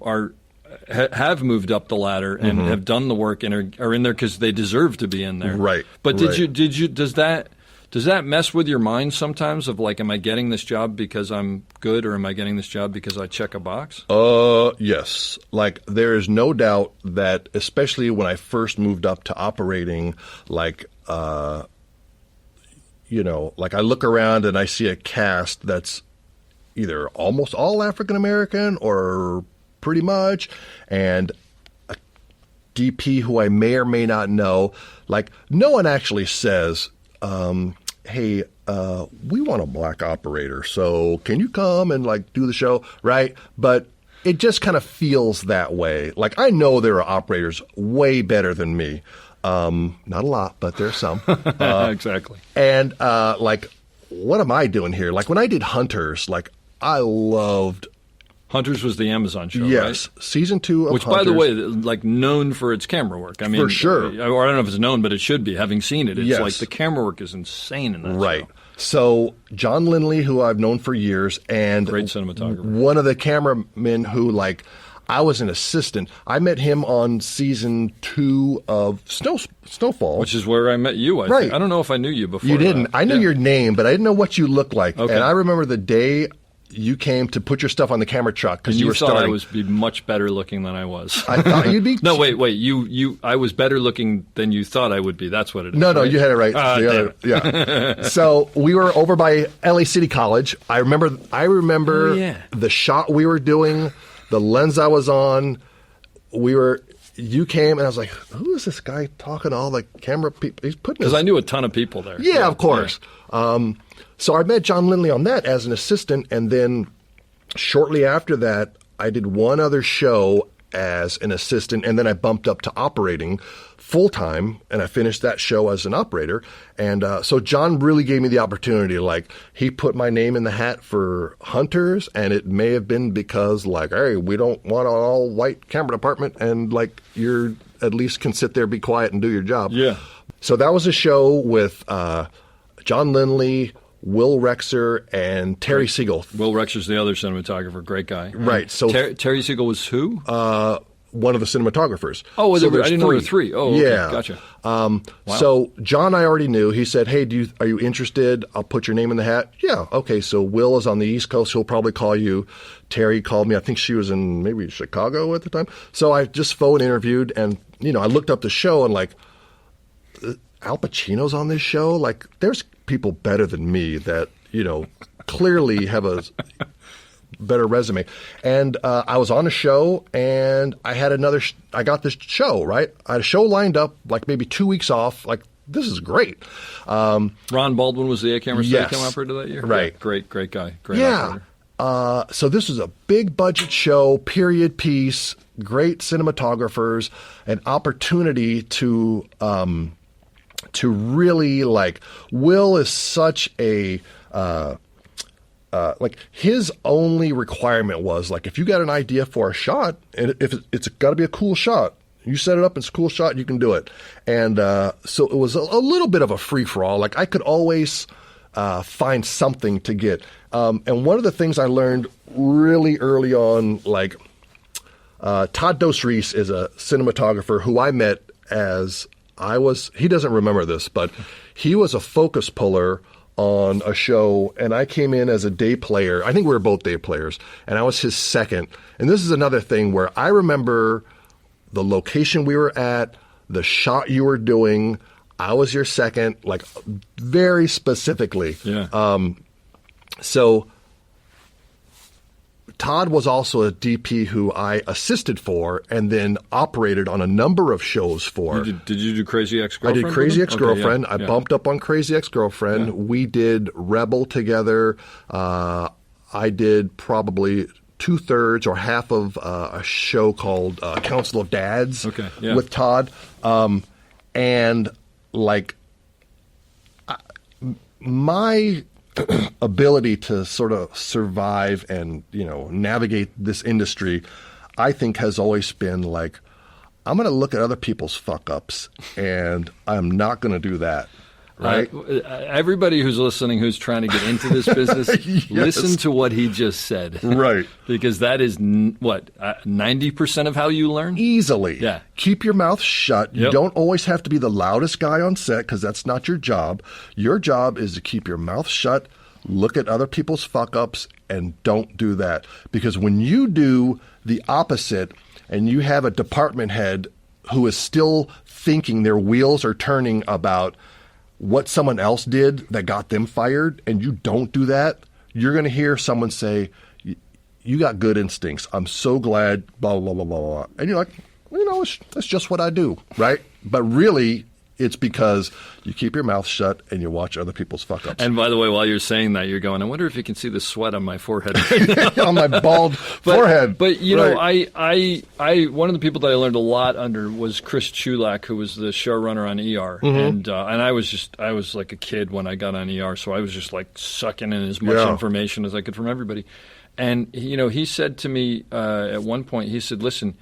have moved up the ladder and have done the work and are in there because they deserve to be in there. Right. But Right. does that mess with your mind sometimes of like, am I getting this job because I'm good, or am I getting this job because I check a box? Yes. Like, there is no doubt that, especially when I first moved up to operating, like, like I look around and I see a cast that's either almost all African American or pretty much, and a DP who I may or may not know. Like, no one actually says, hey, we want a black operator, so can you come and like do the show, right? But it just kind of feels that way. Like, I know there are operators way better than me. Not a lot, but there's some. Exactly. And like, what am I doing here? Like, when I did Hunters, like, I loved Hunters was the Amazon show, yes, right? season 2 of Which, Hunters. by the way, like known for its camera work. I mean, For sure. Or I don't know if it's known, but it should be. Having seen it, it's Yes. like the camera work is insane in that Right. show. So John Lindley, who I've known for years, and Great cinematographer. one of the cameramen who, like, I was an assistant. I met him on season 2 of Snowfall. Which is where I met you, I Right. think. I don't know if I knew you before. You didn't. that. I knew Yeah. your name, but I didn't know what you looked like. Okay. And I remember the day you came to put your stuff on the camera truck because And you you were thought starting. I was be much better looking than I was. I thought you'd be. No, wait. I was better looking than you thought I would be. That's what it is. No, right? you had it right. Ah, The damn other- yeah. So we were over by LA City College. I remember Oh, yeah. the shot we were doing, the lens I was on. You came and I was like, who is this guy talking to all the camera people? He's putting Because his I knew a ton of people there. Yeah, of course. So I met John Lindley on that as an assistant, and then shortly after that, I did one other show, and it was called Baywatch. Which, by the way, like known for its camera work. I mean, Which, by the way, like known for its camera work. So I met John Lindley on that as an assistant, and then as an assistant, and then I bumped up to operating full-time, and I finished that show as an operator. And so John really gave me the opportunity. Like, he put my name in the hat for Hunters, and it may have been because, like, hey, we don't want an all-white camera department, and, like, you're at least can sit there, be quiet, and do your job. Yeah. So that was a show with John Lindley, Will Rexer, and Terry Siegel. Will Rexer's the other cinematographer, great guy. Right. So Terry Siegel was who? one of the cinematographers. Oh, so I didn't know there were three. Oh, okay. Yeah. Gotcha. Wow. So John, I already knew. He said, hey, are you interested? I'll put your name in the hat. Yeah. Okay. So Will is on the East Coast. He'll probably call you. Terry called me. I think she was in maybe Chicago at the time. So I just phone interviewed, and, I looked up the show and, like, Al Pacino's on this show. Like, there's people better than me that, clearly have a better resume. And I was on a show, and I had I got this show, right? I had a show lined up, like maybe 2 weeks off. Like, this is great. Ron Baldwin was the A-camera yes. operator that year? Right. Yeah, great guy. Great operator. So this was a big budget show, period piece, great cinematographers, an opportunity to really, like, Will is such a like, his only requirement was, like, if you got an idea for a shot, and if it's got to be a cool shot, you set it up, it's a cool shot, you can do it. And so it was a little bit of a free-for-all. Like, I could always find something to get. And one of the things I learned really early on, like, Todd Dos Reis is a cinematographer who I met as he doesn't remember this, but he was a focus puller on a show, and I came in as a day player. I think we were both day players, and I was his second. And this is another thing where I remember the location we were at, the shot you were doing. I was your second, like, very specifically. Yeah. So Todd was also a DP who I assisted for and then operated on a number of shows for. Did you do Crazy Ex-Girlfriend? I did Crazy Ex-Girlfriend. Okay, yeah. I bumped up on Crazy Ex-Girlfriend. Yeah. We did Rebel together. I did probably 2/3 or half of a show called Council of Dads with Todd. And, like, my ability to sort of survive and, navigate this industry, I think has always been like, I'm going to look at other people's fuck-ups, and I'm not going to do that. Right? Everybody who's listening who's trying to get into this business, yes. Listen to what he just said. Right. Because that is, 90% of how you learn? Easily. Yeah. Keep your mouth shut. You don't always have to be the loudest guy on set, because that's not your job. Your job is to keep your mouth shut, look at other people's fuck-ups, and don't do that. Because when you do the opposite and you have a department head who is still thinking their wheels are turning about what someone else did that got them fired, and you don't do that, you're going to hear someone say, you got good instincts. I'm so glad, blah, blah, blah, blah, blah. And you're like, that's just what I do, right? But really, it's because you keep your mouth shut and you watch other people's fuck-ups. And by the way, while you're saying that, you're going, I wonder if you can see the sweat on my forehead right now. On my bald forehead. But, right. I one of the people that I learned a lot under was Chris Chulak, who was the showrunner on ER. Mm-hmm. And I was like a kid when I got on ER, so I was just, like, sucking in as much information as I could from everybody. And, he said to me at one point, he said, listen,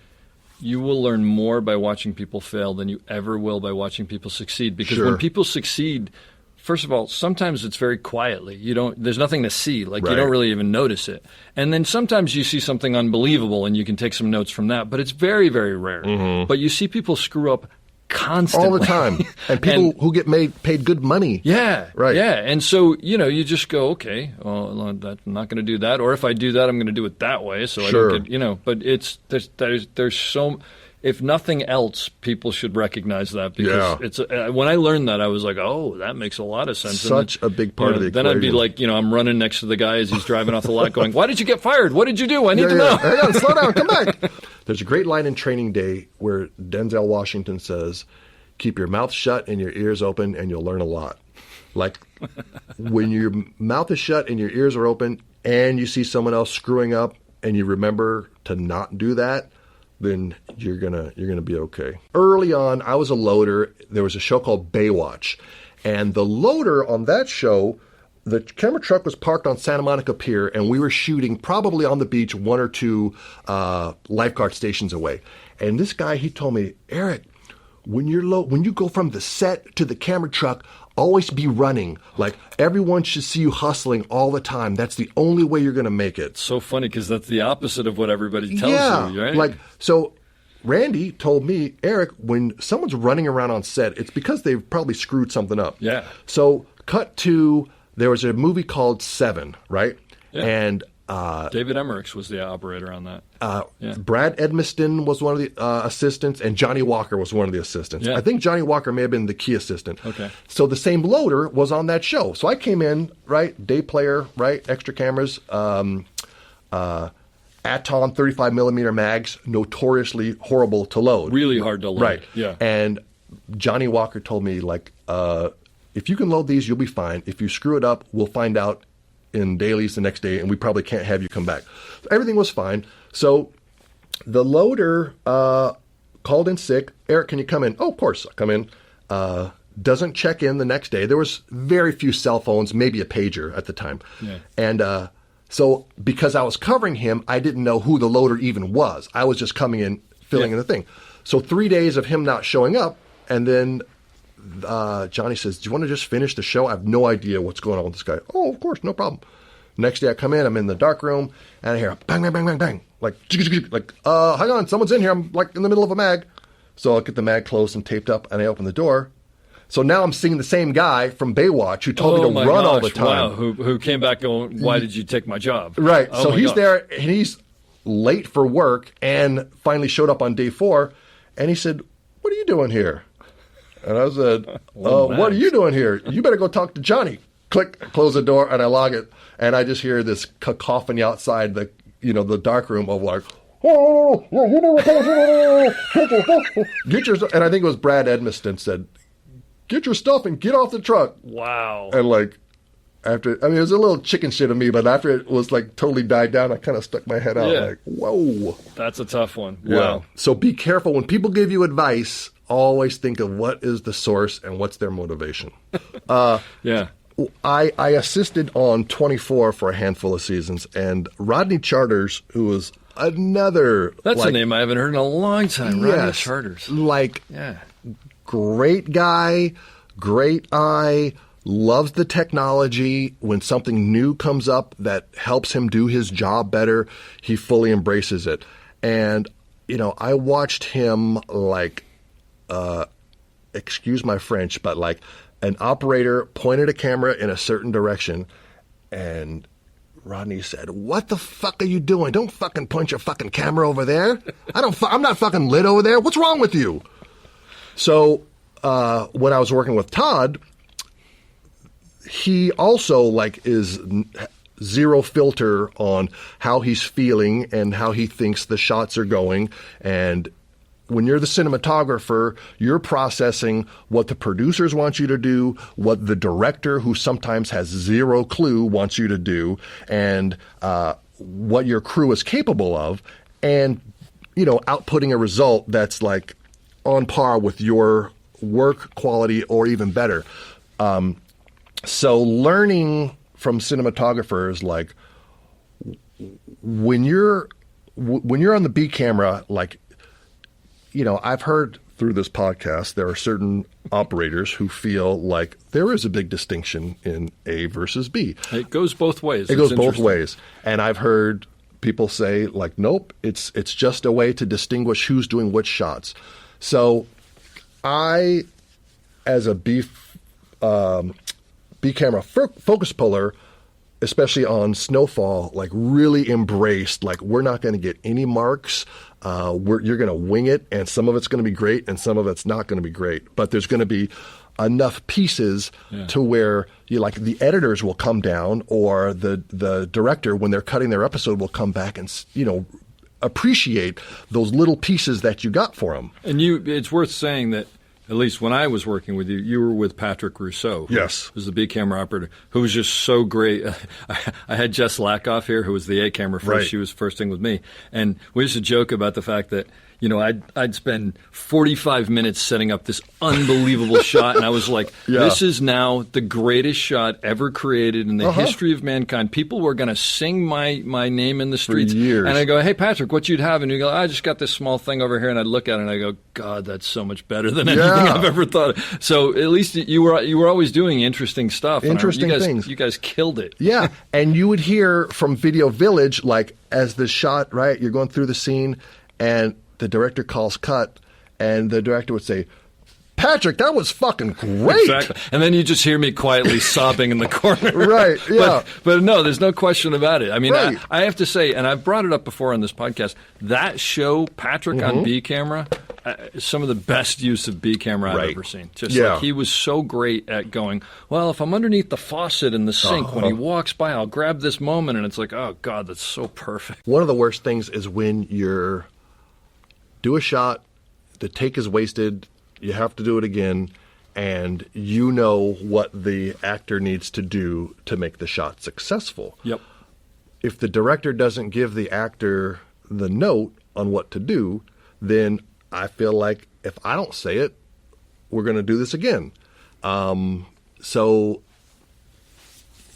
you will learn more by watching people fail than you ever will by watching people succeed. Because when people succeed, first of all, sometimes it's very quietly. There's nothing to see. Like, you don't really even notice it. And then sometimes you see something unbelievable and you can take some notes from that. But it's very, very rare. Mm-hmm. But you see people screw up constantly. All the time. And people who get paid good money. Yeah. Right. Yeah. And so, you just go, okay, well, I'm not going to do that. Or if I do that, I'm going to do it that way. So I don't get, but there's so, if nothing else, people should recognize that, because it's, when I learned that, I was like, oh, that makes a lot of sense. Such a big part of the equation. Then I'd be like, I'm running next to the guy as he's driving off the lot going, why did you get fired? What did you do? I need to know. Hang on, slow down, come back. There's a great line in Training Day where Denzel Washington says, keep your mouth shut and your ears open and you'll learn a lot. Like, when your mouth is shut and your ears are open and you see someone else screwing up and you remember to not do that, then you're gonna be okay. Early on, I was a loader. There was a show called Baywatch, and the loader on that show, the camera truck was parked on Santa Monica Pier, and we were shooting probably on the beach 1 or 2 lifeguard stations away. And this guy, he told me, Eric, when you go from the set to the camera truck, always be running. Like, everyone should see you hustling all the time. That's the only way you're going to make it. So funny, because that's the opposite of what everybody tells you, right? Like, so Randy told me, Eric, when someone's running around on set, it's because they've probably screwed something up. Yeah. So cut to, there was a movie called Seven, right? Yeah. And David Emmerichs was the operator on that. Brad Edmiston was one of the assistants, and Johnny Walker was one of the assistants. Yeah. I think Johnny Walker may have been the key assistant. Okay. So the same loader was on that show. So I came in, right, day player, right, extra cameras, Aton 35 millimeter mags, notoriously horrible to load. Really hard to load. Right. Yeah. And Johnny Walker told me, like, if you can load these, you'll be fine. If you screw it up, we'll find out in dailies the next day, and we probably can't have you come back. Everything was fine. So the loader called in sick. Eric, can you come in? Oh, of course. I come in. Doesn't check in the next day. There was very few cell phones, maybe a pager at the time. Yeah. And so because I was covering him, I didn't know who the loader even was. I was just coming in, filling in the thing. So 3 days of him not showing up, and then Johnny says, do you want to just finish the show? I have no idea what's going on with this guy. Oh, of course, no problem. Next day I come in, I'm in the dark room, and I hear bang, bang, bang, bang, bang. Like, hang on, someone's in here. I'm like in the middle of a mag. So I'll get the mag closed and taped up, and I open the door. So now I'm seeing the same guy from Baywatch who told me to run all the time. Wow. Who came back going, why did you take my job? Right. Oh, so he's there, and he's late for work, and finally showed up on day 4, and he said, what are you doing here? And I said, what are you doing here? You better go talk to Johnny. Click, close the door, and I log it. And I just hear this cacophony outside the dark room of like, oh, you know what? Get your stuff. And I think it was Brad Edmiston said, get your stuff and get off the truck. Wow. And like, it was a little chicken shit of me, but after it was like totally died down, I kind of stuck my head out like, whoa. That's a tough one. Yeah. Wow. So be careful when people give you advice. Always think of what is the source and what's their motivation. Yeah. I assisted on 24 for a handful of seasons, and Rodney Charters, who was another... That's a name I haven't heard in a long time, Rodney Charters. Great guy, great eye, loves the technology. When something new comes up that helps him do his job better, he fully embraces it. And, I watched him excuse my French, but like an operator pointed a camera in a certain direction, and Rodney said, what the fuck are you doing? Don't fucking point your fucking camera over there. I'm not fucking lit over there. What's wrong with you? So when I was working with Todd, he also is zero filter on how he's feeling and how he thinks the shots are going. And when you're the cinematographer, you're processing what the producers want you to do, what the director, who sometimes has zero clue, wants you to do, and what your crew is capable of, and, outputting a result that's on par with your work quality or even better. So learning from cinematographers, when you're on the B camera, I've heard through this podcast, there are certain operators who feel like there is a big distinction in A versus B. It goes both ways. It goes both ways. And I've heard people say, nope, it's just a way to distinguish who's doing which shots. So I, as a B camera focus puller, especially on Snowfall, really embraced, we're not going to get any marks. You're going to wing it, and some of it's going to be great, and some of it's not going to be great. But there's going to be enough pieces to where the editors will come down, or the director, when they're cutting their episode, will come back and appreciate those little pieces that you got for them. And it's worth saying that, at least when I was working with you, you were with Patrick Rousseau. Yes. Who was the B camera operator, who was just so great. I had Jess Lackoff here, who was the A camera first. Right. She was first thing with me. And we used to joke about the fact that, I'd spend 45 minutes setting up this unbelievable shot, and I was like, this is now the greatest shot ever created in the history of mankind. People were going to sing my name in the streets. For years. And I go, hey, Patrick, what you'd have? And you go, I just got this small thing over here, and I'd look at it, and I go, God, that's so much better than anything I've ever thought of. So at least you were always doing interesting stuff. Interesting things. You guys killed it. Yeah, and you would hear from Video Village, like, as the shot, right, you're going through the scene, and the director calls cut, and the director would say, Patrick, that was fucking great. Exactly. And then you just hear me quietly sobbing in the corner. Right, yeah. But no, there's no question about it. I mean, right. I have to say, and I've brought it up before on this podcast, that show, Patrick on B camera, some of the best use of B camera I've ever seen. Just like he was so great at going, well, if I'm underneath the faucet in the sink, when he walks by, I'll grab this moment. And it's like, oh, God, that's so perfect. One of the worst things is when you're do a shot, the take is wasted, you have to do it again, and you know what the actor needs to do to make the shot successful. Yep. If the director doesn't give the actor the note on what to do, then I feel like if I don't say it, we're going to do this again. So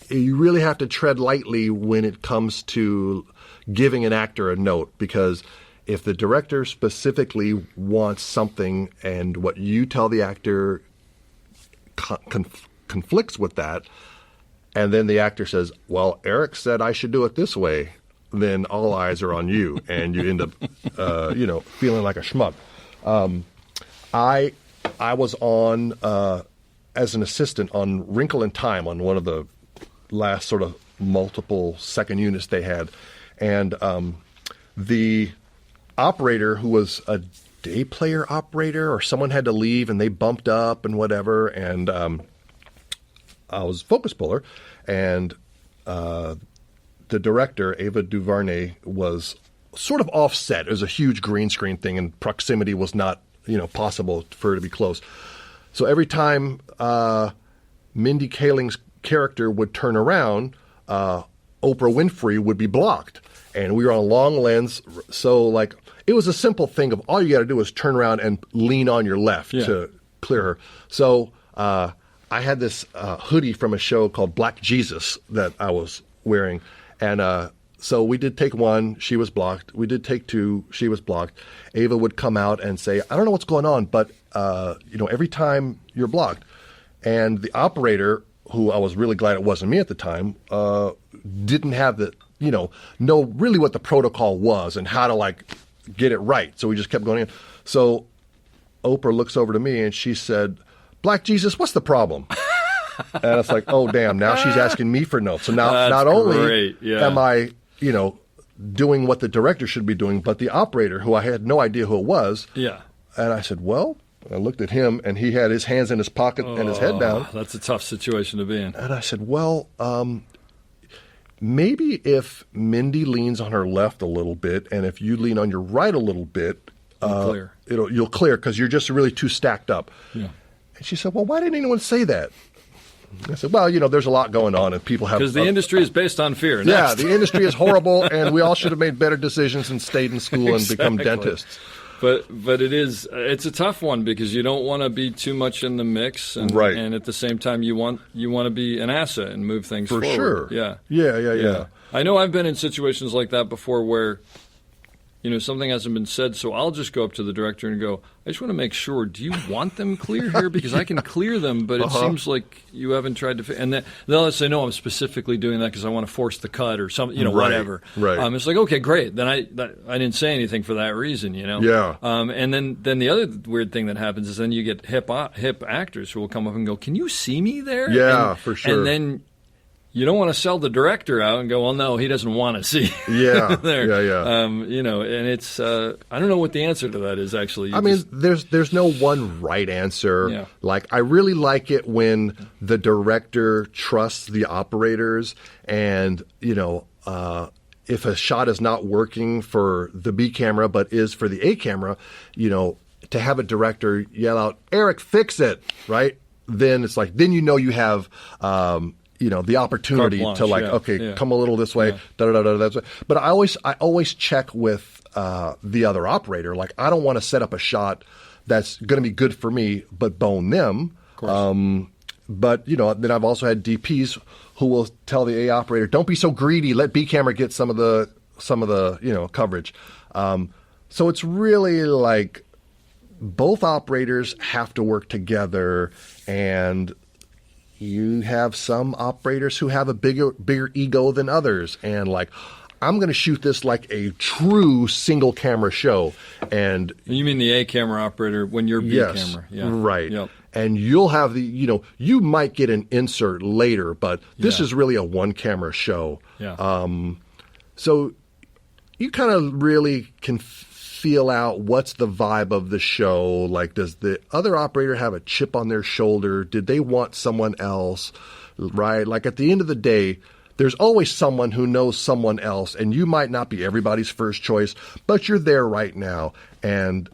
you really have to tread lightly when it comes to giving an actor a note, because if the director specifically wants something and what you tell the actor conflicts with that, and then the actor says, well, Eric said I should do it this way, then all eyes are on you, and you end up, feeling like a schmuck. I was on as an assistant on Wrinkle in Time on one of the last sort of multiple second units they had, and the operator, who was a day player operator, or someone had to leave and they bumped up and whatever, and I was focus puller, and the director, Ava DuVernay, was sort of offset. It was a huge green screen thing, and proximity was not possible for her to be close. So every time Mindy Kaling's character would turn around, Oprah Winfrey would be blocked. And we were on a long lens, so like it was a simple thing of all you got to do is turn around and lean on your left to clear her. So I had this hoodie from a show called Black Jesus that I was wearing, and so we did take one, she was blocked. We did take two, she was blocked. Ava would come out and say, I don't know what's going on, but every time you're blocked. And the operator, who I was really glad it wasn't me at the time, didn't have the know really what the protocol was and how to like get it right. So we just kept going in. So Oprah looks over to me and she said, Black Jesus, what's the problem? And it's like, oh, damn, now she's asking me for notes. So now not only am I, doing what the director should be doing, but the operator, who I had no idea who it was. Yeah. And I said, well, I looked at him and he had his hands in his pocket and his head down. That's a tough situation to be in. And I said, well, maybe if Mindy leans on her left a little bit, and if you lean on your right a little bit, you'll clear because you're just really too stacked up. Yeah. And she said, well, why didn't anyone say that? I said, well, there's a lot going on, and people have... Because the industry is based on fear. Yeah, the industry is horrible, and we all should have made better decisions and stayed in school and become dentists. But it's a tough one because you don't want to be too much in the mix, and at the same time you want to be an asset and move things forward. For sure. Yeah. I know I've been in situations like that before where something hasn't been said, so I'll just go up to the director and go, I just want to make sure, do you want them clear here? Because I can clear them, but it seems like you haven't tried to... And then they'll say, no, I'm specifically doing that because I want to force the cut or something, whatever. Right. It's like, okay, great. Then I didn't say anything for that reason, Yeah. And then the other weird thing that happens is then you get hip actors who will come up and go, can you see me there? Yeah, for sure. And then... You don't want to sell the director out and go, well, no, he doesn't want to see. Yeah, there. Yeah. And it's I don't know what the answer to that is actually. There's no one right answer. Yeah. Like I really like it when the director trusts the operators, and if a shot is not working for the B camera but is for the A camera, to have a director yell out, "Eric, fix it!" Right? Then it's like you have. the opportunity Carte to blanche, come a little this way, that's way. But I always check with the other operator. Like, I don't want to set up a shot that's going to be good for me, but bone them. Of course. But then I've also had DPs who will tell the A operator, "Don't be so greedy. Let B camera get some of the coverage." So it's really like both operators have to work together, and you have some operators who have a bigger ego than others, and like, I'm going to shoot this like a true single camera show. And you mean the A camera operator when you're B camera? Yeah. Right. Yep. And you'll have you might get an insert later, but this is really a one camera show. Yeah. So you kind of really can feel out what's the vibe of the show. Like, does the other operator have a chip on their shoulder? Did they want someone else? Right? Like, at the end of the day, there's always someone who knows someone else, and you might not be everybody's first choice, but you're there right now. And,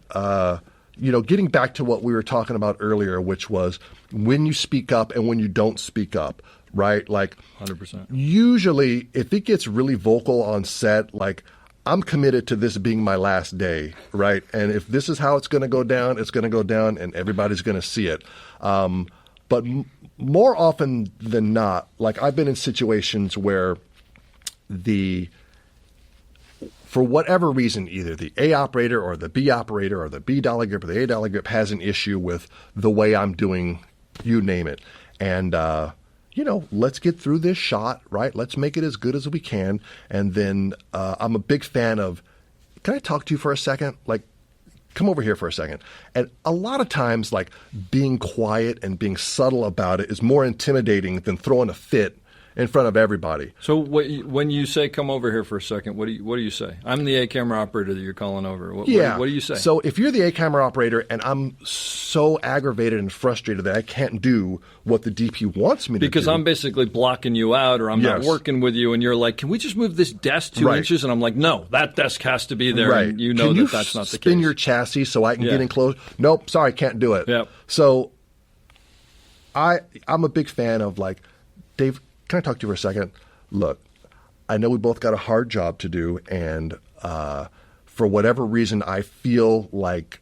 getting back to what we were talking about earlier, which was when you speak up and when you don't speak up, right? Like, 100%. Usually, if it gets really vocal on set, like, I'm committed to this being my last day, right? And if this is how it's going to go down, it's going to go down, and everybody's going to see it. But more often than not, like, I've been in situations where for whatever reason, either the A operator or the B operator or the B dolly grip or the A dolly grip has an issue with the way I'm doing, you name it. And, let's get through this shot, right? Let's make it as good as we can. And then I'm a big fan of, can I talk to you for a second? Like, come over here for a second. And a lot of times, like, being quiet and being subtle about it is more intimidating than throwing a fit in front of everybody. So when you say come over here for a second, what do you say? I'm the A camera operator that you're calling over. What do you say? So if you're the A camera operator and I'm so aggravated and frustrated that I can't do what the DP wants me to do. Because I'm basically blocking you out, or I'm not working with you, and you're like, can we just move this desk 2 inches? And I'm like, no, that desk has to be there. Right. And you know that's not the case. Spin your chassis so I can get in close? Nope, sorry, can't do it. Yep. So I'm a big fan of, like, Dave, can I talk to you for a second? Look, I know we both got a hard job to do, and for whatever reason, I feel like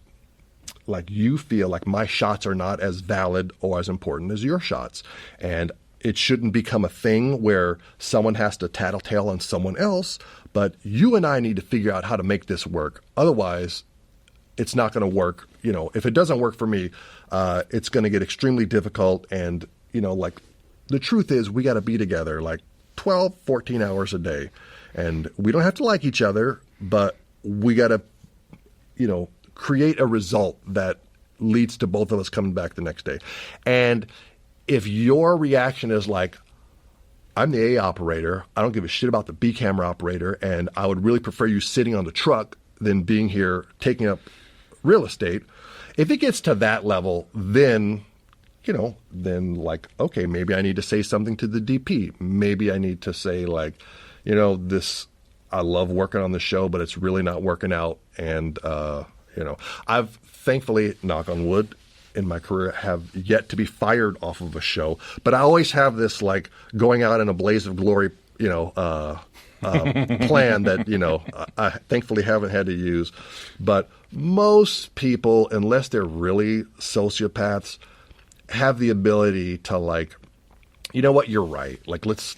you feel like my shots are not as valid or as important as your shots. And it shouldn't become a thing where someone has to tattletale on someone else, but you and I need to figure out how to make this work. Otherwise, it's not going to work. If it doesn't work for me, it's going to get extremely difficult. And, the truth is, we got to be together like 12, 14 hours a day. And we don't have to like each other, but we got to, create a result that leads to both of us coming back the next day. And if your reaction is like, I'm the A operator, I don't give a shit about the B camera operator, and I would really prefer you sitting on the truck than being here taking up real estate. If it gets to that level, then like, okay, maybe I need to say something to the DP. Maybe I need to say, like, I love working on the show, but it's really not working out. And, I've thankfully, knock on wood, in my career have yet to be fired off of a show. But I always have this, like, going out in a blaze of glory, plan that, I thankfully haven't had to use. But most people, unless they're really sociopaths, have the ability to, like, you know what, you're right. Like, let's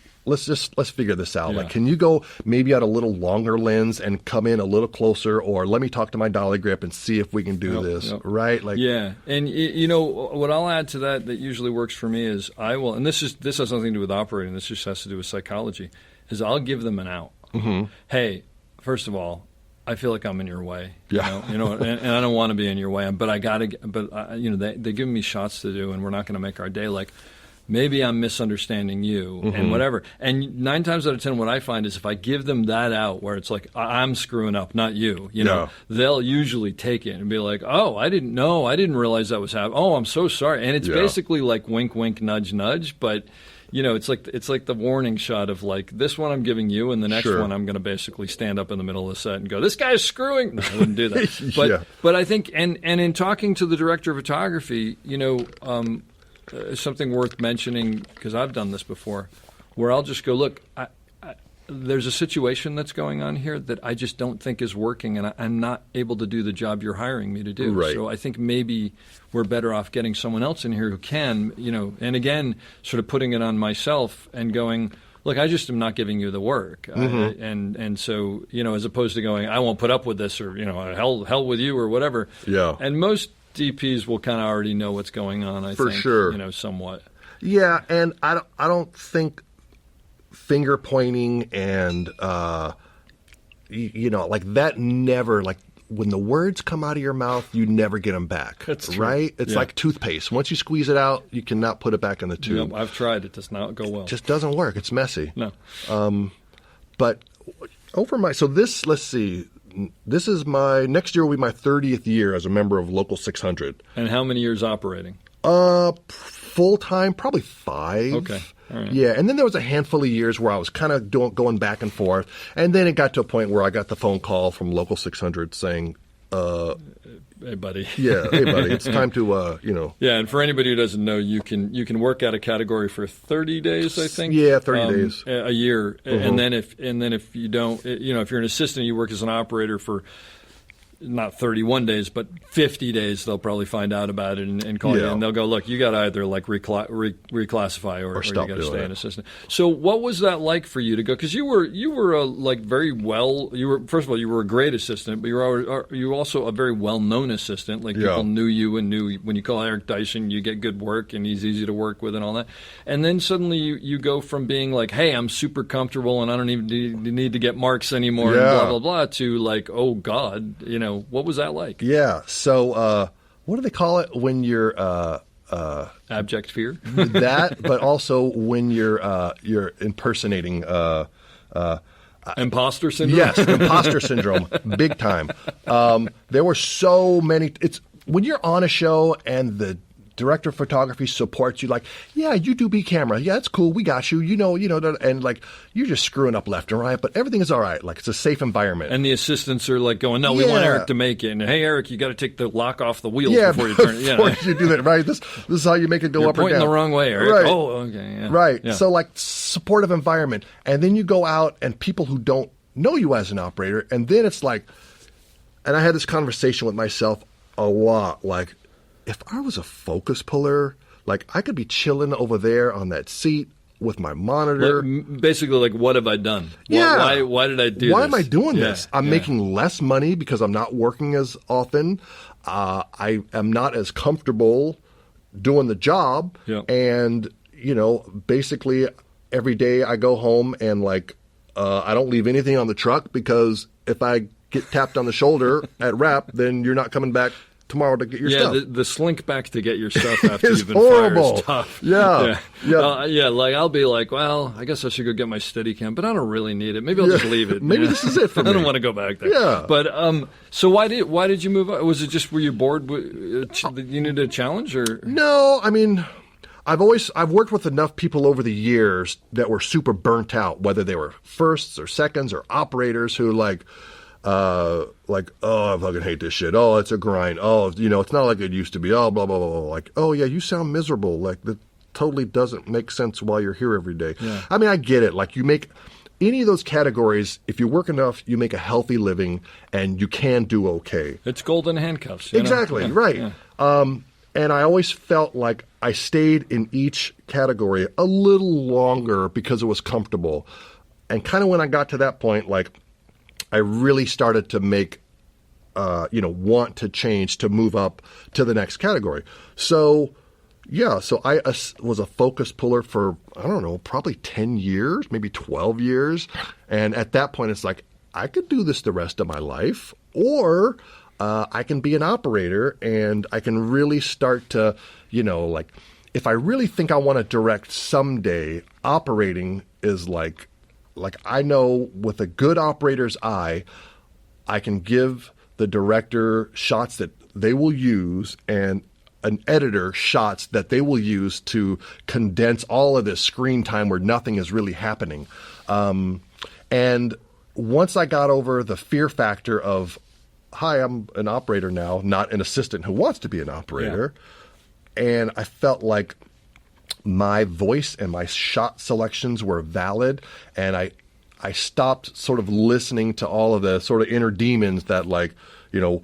figure this out. Yeah. Like, can you go maybe at a little longer lens and come in a little closer, or let me talk to my dolly grip and see if we can do this, right? Like, yeah. And what I'll add to that usually works for me is and this has nothing to do with operating. This just has to do with psychology. Is I'll give them an out. Mm-hmm. Hey, first of all, I feel like I'm in your way. Yeah. And I don't want to be in your way. But they're giving me shots to do, and we're not going to make our day. Like, maybe I'm misunderstanding you, and whatever. And 9 times out of 10, what I find is if I give them that out, where it's like I'm screwing up, not you. They'll usually take it and be like, "Oh, I didn't know. I didn't realize that was happening. Oh, I'm so sorry." And it's basically like wink, wink, nudge, nudge, but. It's like the warning shot of, like, this one I'm giving you, and the next one I'm going to basically stand up in the middle of the set and go, "This guy's screwing." No, I wouldn't do that. But I think, and in talking to the director of photography, something worth mentioning, because I've done this before, where I'll just go, look, there's a situation that's going on here that I just don't think is working, and I'm not able to do the job you're hiring me to do. Right. So I think maybe we're better off getting someone else in here who can, and again, sort of putting it on myself and going, look, I just am not giving you the work. And so, as opposed to going, I won't put up with this, or, hell with you or whatever. Yeah. And most DPs will kind of already know what's going on, I think. For sure. Somewhat. Yeah, and I don't think finger pointing and like that never, like when the words come out of your mouth, you never get them back. That's true. Right? It's like toothpaste. Once you squeeze it out, you cannot put it back in the tube. I've tried. It does not go well. It just doesn't work. It's messy. No. But let's see. This is next year will be my 30th year as a member of Local 600. And how many years operating? Full time, probably 5. Okay. All right. Yeah, and then there was a handful of years where I was kind of going back and forth, and then it got to a point where I got the phone call from Local 600 saying, "Hey, buddy." Yeah, hey, buddy, it's time to, Yeah, and for anybody who doesn't know, you can work out a category for 30 days, I think. Yeah, 30 days a year, and then if you don't, if you're an assistant, you work as an operator for not 31 days, but 50 days, they'll probably find out about it and call you, and they'll go, look, you got to either like reclassify or you got to stay an assistant. So what was that like for you to go? Because you were very well. First of all, you were a great assistant, but you were also a very well known assistant. Like people knew you and knew when you call Eric Dyson, you get good work and he's easy to work with and all that. And then suddenly you go from being like, hey, I'm super comfortable and I don't even need to get marks anymore, and blah blah blah, to like, oh God, what was that like? Yeah. So what do they call it when you're abject fear? That, but also when you're impersonating imposter syndrome? Yes, imposter syndrome, big time. There were so many. It's when you're on a show and the director of photography supports you, like, yeah, you do B camera. Yeah, it's cool. We got you. And like you're just screwing up left and right, but everything is all right. Like it's a safe environment. And the assistants are like going, no, we want Eric to make it. And hey, Eric, you got to take the lock off the wheels before you turn it. Before you do that, right? This is how you make it go up or down. You're pointing the wrong way, Eric. Right. Oh, okay. Yeah. Right. Yeah. So like supportive environment, and then you go out and people who don't know you as an operator, and then it's like, and I had this conversation with myself a lot, like, if I was a focus puller, like I could be chilling over there on that seat with my monitor. Basically, like, what have I done? Yeah. Why did I do this? Why am I doing this? I'm making less money because I'm not working as often. I am not as comfortable doing the job. Yeah. And, basically every day I go home and like I don't leave anything on the truck, because if I get tapped on the shoulder at rep, then you're not coming back tomorrow to get your stuff. Yeah, the slink back to get your stuff after it's you've been horrible. fired is tough. Yeah. Like I'll be like, well, I guess I should go get my Steadicam, but I don't really need it. Maybe I'll just leave it. Maybe this is it for me. I don't want to go back there. Yeah. But so why did you move up? Was it just were you bored? You needed a challenge, or no? I mean, I've worked with enough people over the years that were super burnt out, whether they were firsts or seconds or operators who like, oh, I fucking hate this shit. Oh, it's a grind. Oh, it's not like it used to be. Oh, blah, blah, blah, blah. Like, oh, yeah, you sound miserable. Like, that totally doesn't make sense while you're here every day. Yeah. I mean, I get it. Like, you make any of those categories, if you work enough, you make a healthy living and you can do okay. It's golden handcuffs. Exactly, right. Yeah. And I always felt like I stayed in each category a little longer because it was comfortable. And kind of when I got to that point, like, I really started to make, want to change, to move up to the next category. So, so I was a focus puller for, I don't know, probably 10 years, maybe 12 years. And at that point, it's like, I could do this the rest of my life, or I can be an operator and I can really start to, like, if I really think I want to direct someday, operating is like I know with a good operator's eye, I can give the director shots that they will use and an editor shots that they will use to condense all of this screen time where nothing is really happening. And once I got over the fear factor of, hi, I'm an operator now, not an assistant who wants to be an operator, and I felt like my voice and my shot selections were valid, and I stopped sort of listening to all of the sort of inner demons that, like, you know,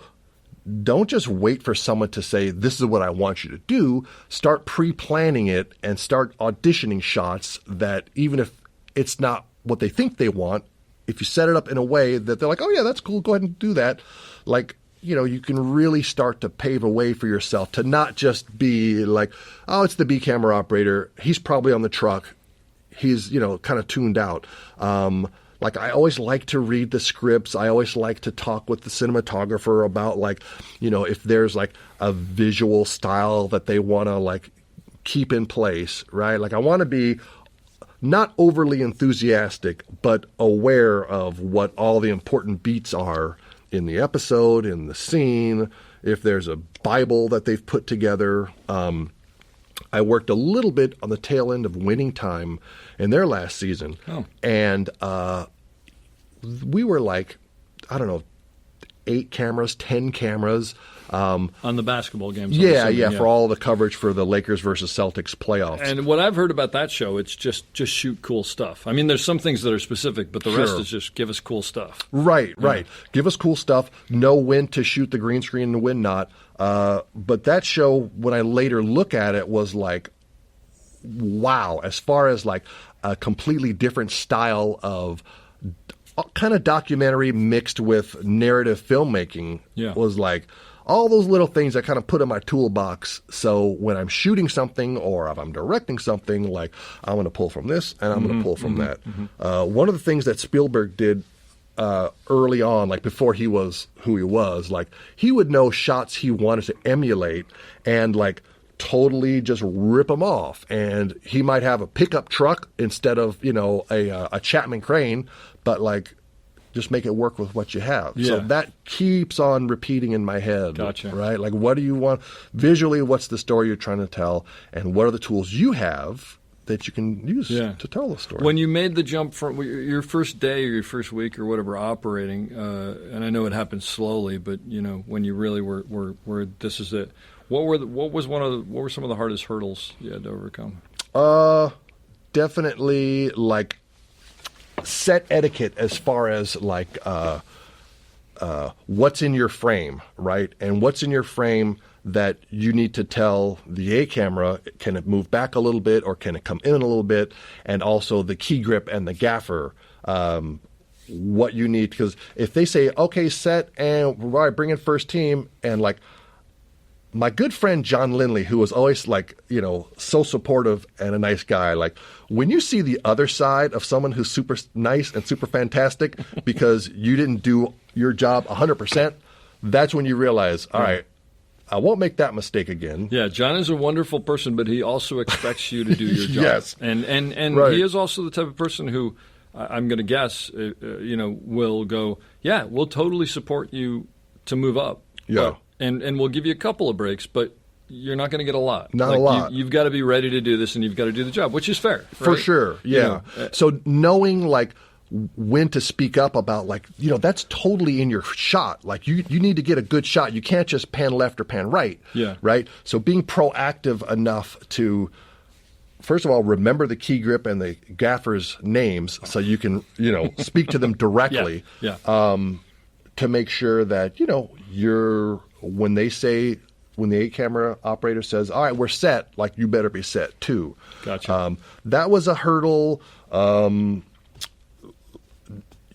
don't just wait for someone to say, this is what I want you to do. Start pre-planning it and start auditioning shots that, even if it's not what they think they want, if you set it up in a way that they're like, oh yeah, that's cool, go ahead and do that. Like, you know, you can really start to pave a way for yourself to not just be like, oh, it's the B camera operator. He's probably on the truck. He's, you know, kind of tuned out. Like, I always like to read the scripts. I always like to talk with the cinematographer about, like, you know, if there's like a visual style that they want to like keep in place, right? Like, I want to be not overly enthusiastic, but aware of what all the important beats are in the episode, in the scene, if there's a Bible that they've put together. I worked a little bit on the tail end of Winning Time in their last season. And we were like, I don't know, 8 cameras, 10 cameras. On the basketball games. Yeah, for all the coverage for the Lakers versus Celtics playoffs. And what I've heard about that show, it's just shoot cool stuff. I mean, there's some things that are specific, but the rest is just give us cool stuff. Right. Give us cool stuff. Know when to shoot the green screen and when not. But that show, when I later look at it, was like, wow, as far as like a completely different style of kind of documentary mixed with narrative filmmaking was like, all those little things I kind of put in my toolbox. So when I'm shooting something or if I'm directing something, like, I'm going to pull from this and I'm going to pull from that. One of the things that Spielberg did early on, like before he was who he was, like, he would know shots he wanted to emulate and like totally just rip them off. And he might have a pickup truck instead of, you know, a Chapman crane, but like, just make it work with what you have. So that keeps on repeating in my head. Gotcha. Right? Like, what do you want? Visually, what's the story you're trying to tell? And what are the tools you have that you can use to tell the story? When you made the jump from your first day or your first week or whatever operating, and I know it happened slowly, but, you know, when you really were this is it, what were some of the hardest hurdles you had to overcome? Definitely, like, set etiquette as far as like what's in your frame, right? And what's in your frame that you need to tell the A camera, can it move back a little bit or can it come in a little bit? And also the key grip and the gaffer, what you need. Because if they say, okay, set, and all right, bring in first team, and like, my good friend John Lindley, who was always like, you know, so supportive and a nice guy, like, when you see the other side of someone who's super nice and super fantastic because you didn't do your job 100%, that's when you realize, all right, I won't make that mistake again. Yeah, John is a wonderful person, but he also expects you to do your job. Yes. And right. He is also the type of person who, I'm going to guess, you know, will go, yeah, we'll totally support you to move up. Yeah. And we'll give you a couple of breaks, but you're not going to get a lot. Not a lot. You've got to be ready to do this, and you've got to do the job, which is fair. Right? For sure, yeah. You know, so knowing, like, when to speak up about, like, you know, that's totally in your shot. Like, you need to get a good shot. You can't just pan left or pan right. Yeah. Right? So being proactive enough to, first of all, remember the key grip and the gaffer's names so you can, you know, speak to them directly. Yeah. To make sure that, you know, when the 8 camera operator says, all right, we're set, like, you better be set too. Gotcha. That was a hurdle. You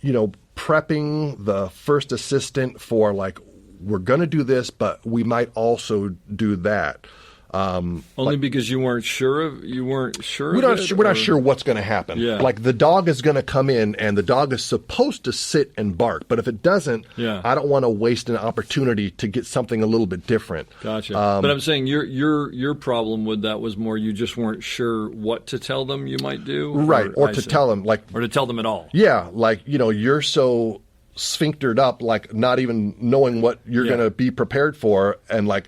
know, prepping the first assistant for, like, we're going to do this, but we might also do that. Only because you weren't sure of it? We're not sure what's going to happen. Yeah. Like, the dog is going to come in, and the dog is supposed to sit and bark. But if it doesn't, I don't want to waste an opportunity to get something a little bit different. Gotcha. But I'm saying your problem with that was more you just weren't sure what to tell them you might do? Right, or to tell them, like... Or to tell them at all. Yeah, like, you know, you're so sphinctered up, like, not even knowing what you're going to be prepared for, and, like...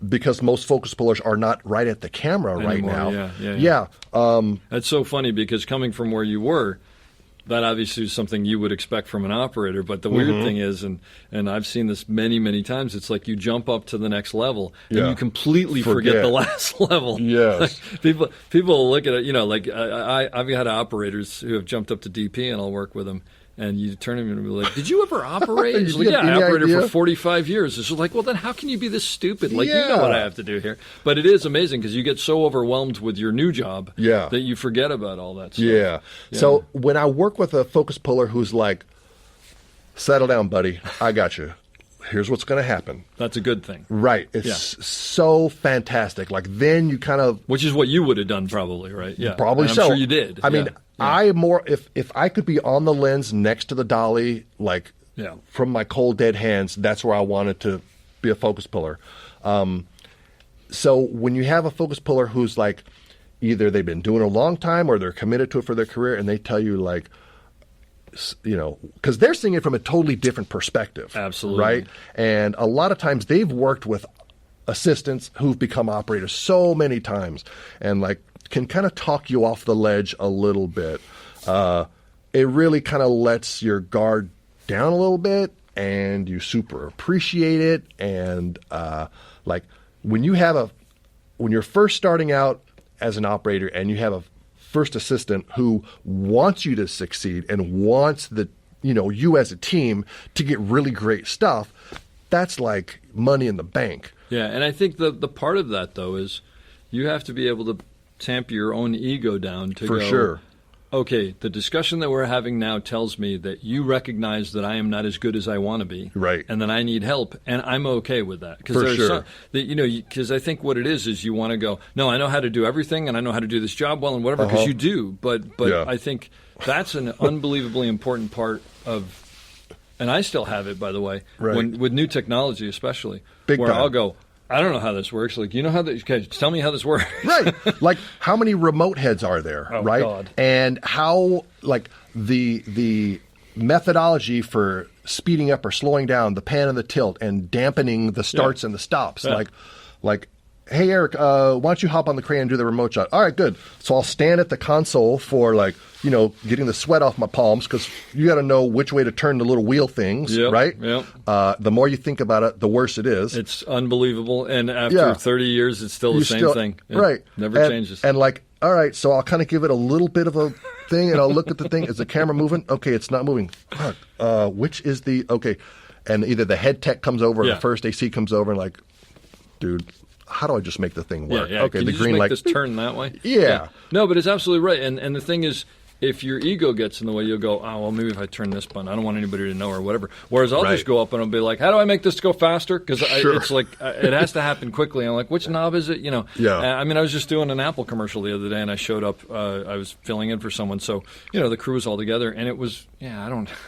Because most focus pullers are not right at the camera right now. Yeah. That's so funny because coming from where you were, that obviously is something you would expect from an operator. But the weird thing is, and I've seen this many, many times, it's like you jump up to the next level and you completely forget the last level. Yes. Like, people look at it, like I've had operators who have jumped up to DP and I'll work with them. And you turn to him and be like, did you ever operate? He's like, I operated for 45 years. It's like, well, then how can you be this stupid? Like, you know what I have to do here. But it is amazing because you get so overwhelmed with your new job that you forget about all that stuff. Yeah. So when I work with a focus puller who's like, settle down, buddy, I got you. Here's what's going to happen. That's a good thing. Right. It's so fantastic. Like, then you kind of... Which is what you would have done probably, right? Yeah. Probably and so. I'm sure you did. I mean, I more... If I could be on the lens next to the dolly, like, from my cold, dead hands, that's where I wanted to be a focus puller. So when you have a focus puller who's like, either they've been doing it a long time or they're committed to it for their career, and they tell you, like, because they're seeing it from a totally different perspective. Absolutely. Right? And a lot of times they've worked with assistants who've become operators so many times and like can kind of talk you off the ledge a little bit. It really kind of lets your guard down a little bit and you super appreciate it. And like when you're first starting out as an operator and you have a first assistant who wants you to succeed and wants you as a team to get really great stuff, that's like money in the bank. Yeah, and I think the part of that, though, is you have to be able to tamp your own ego down to For sure. Okay, the discussion that we're having now tells me that you recognize that I am not as good as I want to be. Right. And that I need help, and I'm okay with that. For sure. Because I think what it is you want to go, no, I know how to do everything, and I know how to do this job well and whatever, because you do. But I think that's an unbelievably important part of, and I still have it, by the way, with new technology especially, Big where time. I'll go, I don't know how this works. Like, you know how this? Okay, tell me how this works. Right. Like, how many remote heads are there? Oh, right. God. And how, like, the methodology for speeding up or slowing down the pan and the tilt and dampening the starts and the stops. Yeah. Like, hey, Eric, why don't you hop on the crane and do the remote shot? All right, good. So I'll stand at the console for, like, getting the sweat off my palms because you got to know which way to turn the little wheel things, right? Yep. The more you think about it, the worse it is. It's unbelievable. And after 30 years, it's still the same thing. It never changes. And like, all right, so I'll kind of give it a little bit of a thing, and I'll look at the thing. Is the camera moving? Okay, it's not moving. Which is the... Okay. And either the head tech comes over or the first AC comes over and like, dude... How do I just make the thing work? Yeah. Okay, Can the you green just make light. this turn that way? Yeah. No, but it's absolutely right. And the thing is, if your ego gets in the way, you'll go, oh, well, maybe if I turn this button, I don't want anybody to know or whatever. Whereas I'll just go up and I'll be like, how do I make this go faster? Because it's like, it has to happen quickly. I'm like, which knob is it? Yeah. I mean, I was just doing an Apple commercial the other day, and I showed up. I was filling in for someone, so the crew was all together, and it was it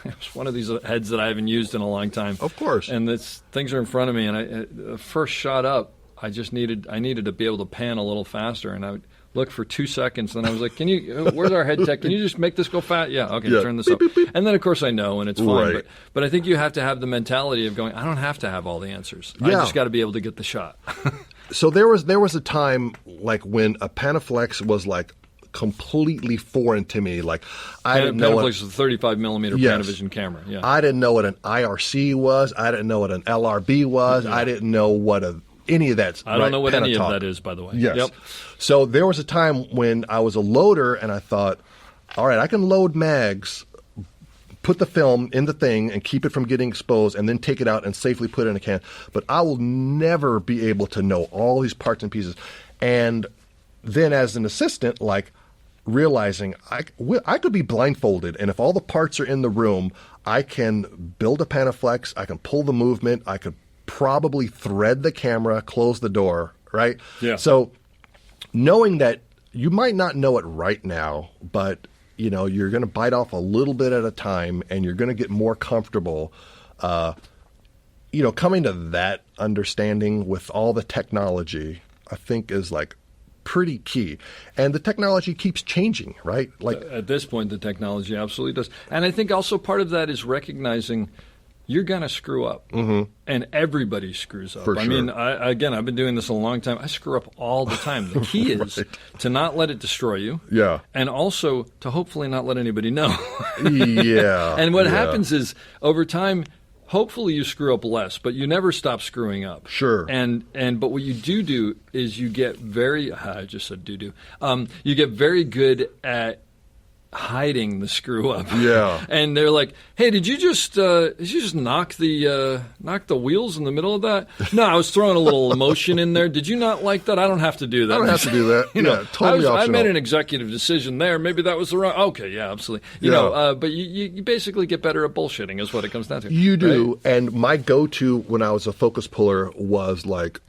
was one of these heads that I haven't used in a long time. Of course. And things are in front of me, and the first shot up, I needed to be able to pan a little faster, and I would look for 2 seconds, and I was like, where's our head tech? Can you just make this go fast? Yeah, okay, turn this up. Beep, beep. And then, of course, I know, and it's fine. Right. But I think you have to have the mentality of going, I don't have to have all the answers. I just got to be able to get the shot. So there was a time, like, when a Panaflex was, like, completely foreign to me. Like, I didn't know Panaflex is a 35 millimeter Panavision camera. Yeah. I didn't know what an IRC was. I didn't know what an LRB was. I didn't know what any of that. I don't know what any of that is, by the way. Yes. Yep. So there was a time when I was a loader and I thought, all right, I can load mags, put the film in the thing and keep it from getting exposed and then take it out and safely put it in a can. But I will never be able to know all these parts and pieces. And then as an assistant, like, realizing I could be blindfolded, and if all the parts are in the room, I can build a Panaflex, I can pull the movement, I could probably thread the camera, close the door, right? Yeah. So knowing that you might not know it right now, but you're going to bite off a little bit at a time, and you're going to get more comfortable. Coming to that understanding with all the technology, I think is like pretty key. And the technology keeps changing, right? Like at this point, the technology absolutely does. And I think also part of that is recognizing you're going to screw up. Mm-hmm. And everybody screws up. For sure. I mean, I've been doing this a long time. I screw up all the time. The key is to not let it destroy you. Yeah. And also to hopefully not let anybody know. Yeah. And what happens is, over time, hopefully you screw up less, but you never stop screwing up. Sure. But what you do is you get very, I just said do. You get very good at hiding the screw up. Yeah. And they're like, "Hey, did you just knock the wheels in the middle of that?" "No, I was throwing a little emotion in there. Did you not like that?" "I don't have to do that." I don't have to do that. Totally I optional. made an executive decision there. Maybe that was the wrong. Okay, yeah, absolutely. But you basically get better at bullshitting is what it comes down to. You do. Right? And my go-to when I was a focus puller was like,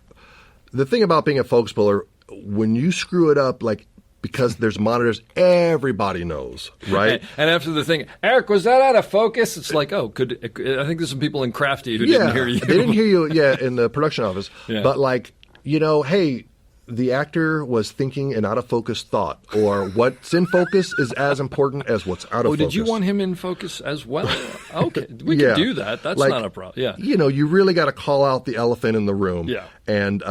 the thing about being a focus puller, when you screw it up, like, because there's monitors, everybody knows, right? And after the thing, "Eric, was that out of focus?" It's like, I think there's some people in Crafty who didn't hear you. They didn't hear you, in the production office. Yeah. But like, hey, the actor was thinking an out-of-focus thought, or what's in focus is as important as what's out of focus. Did you want him in focus as well? Okay, we can do that. That's not a problem. Yeah. You really got to call out the elephant in the room. Yeah. And,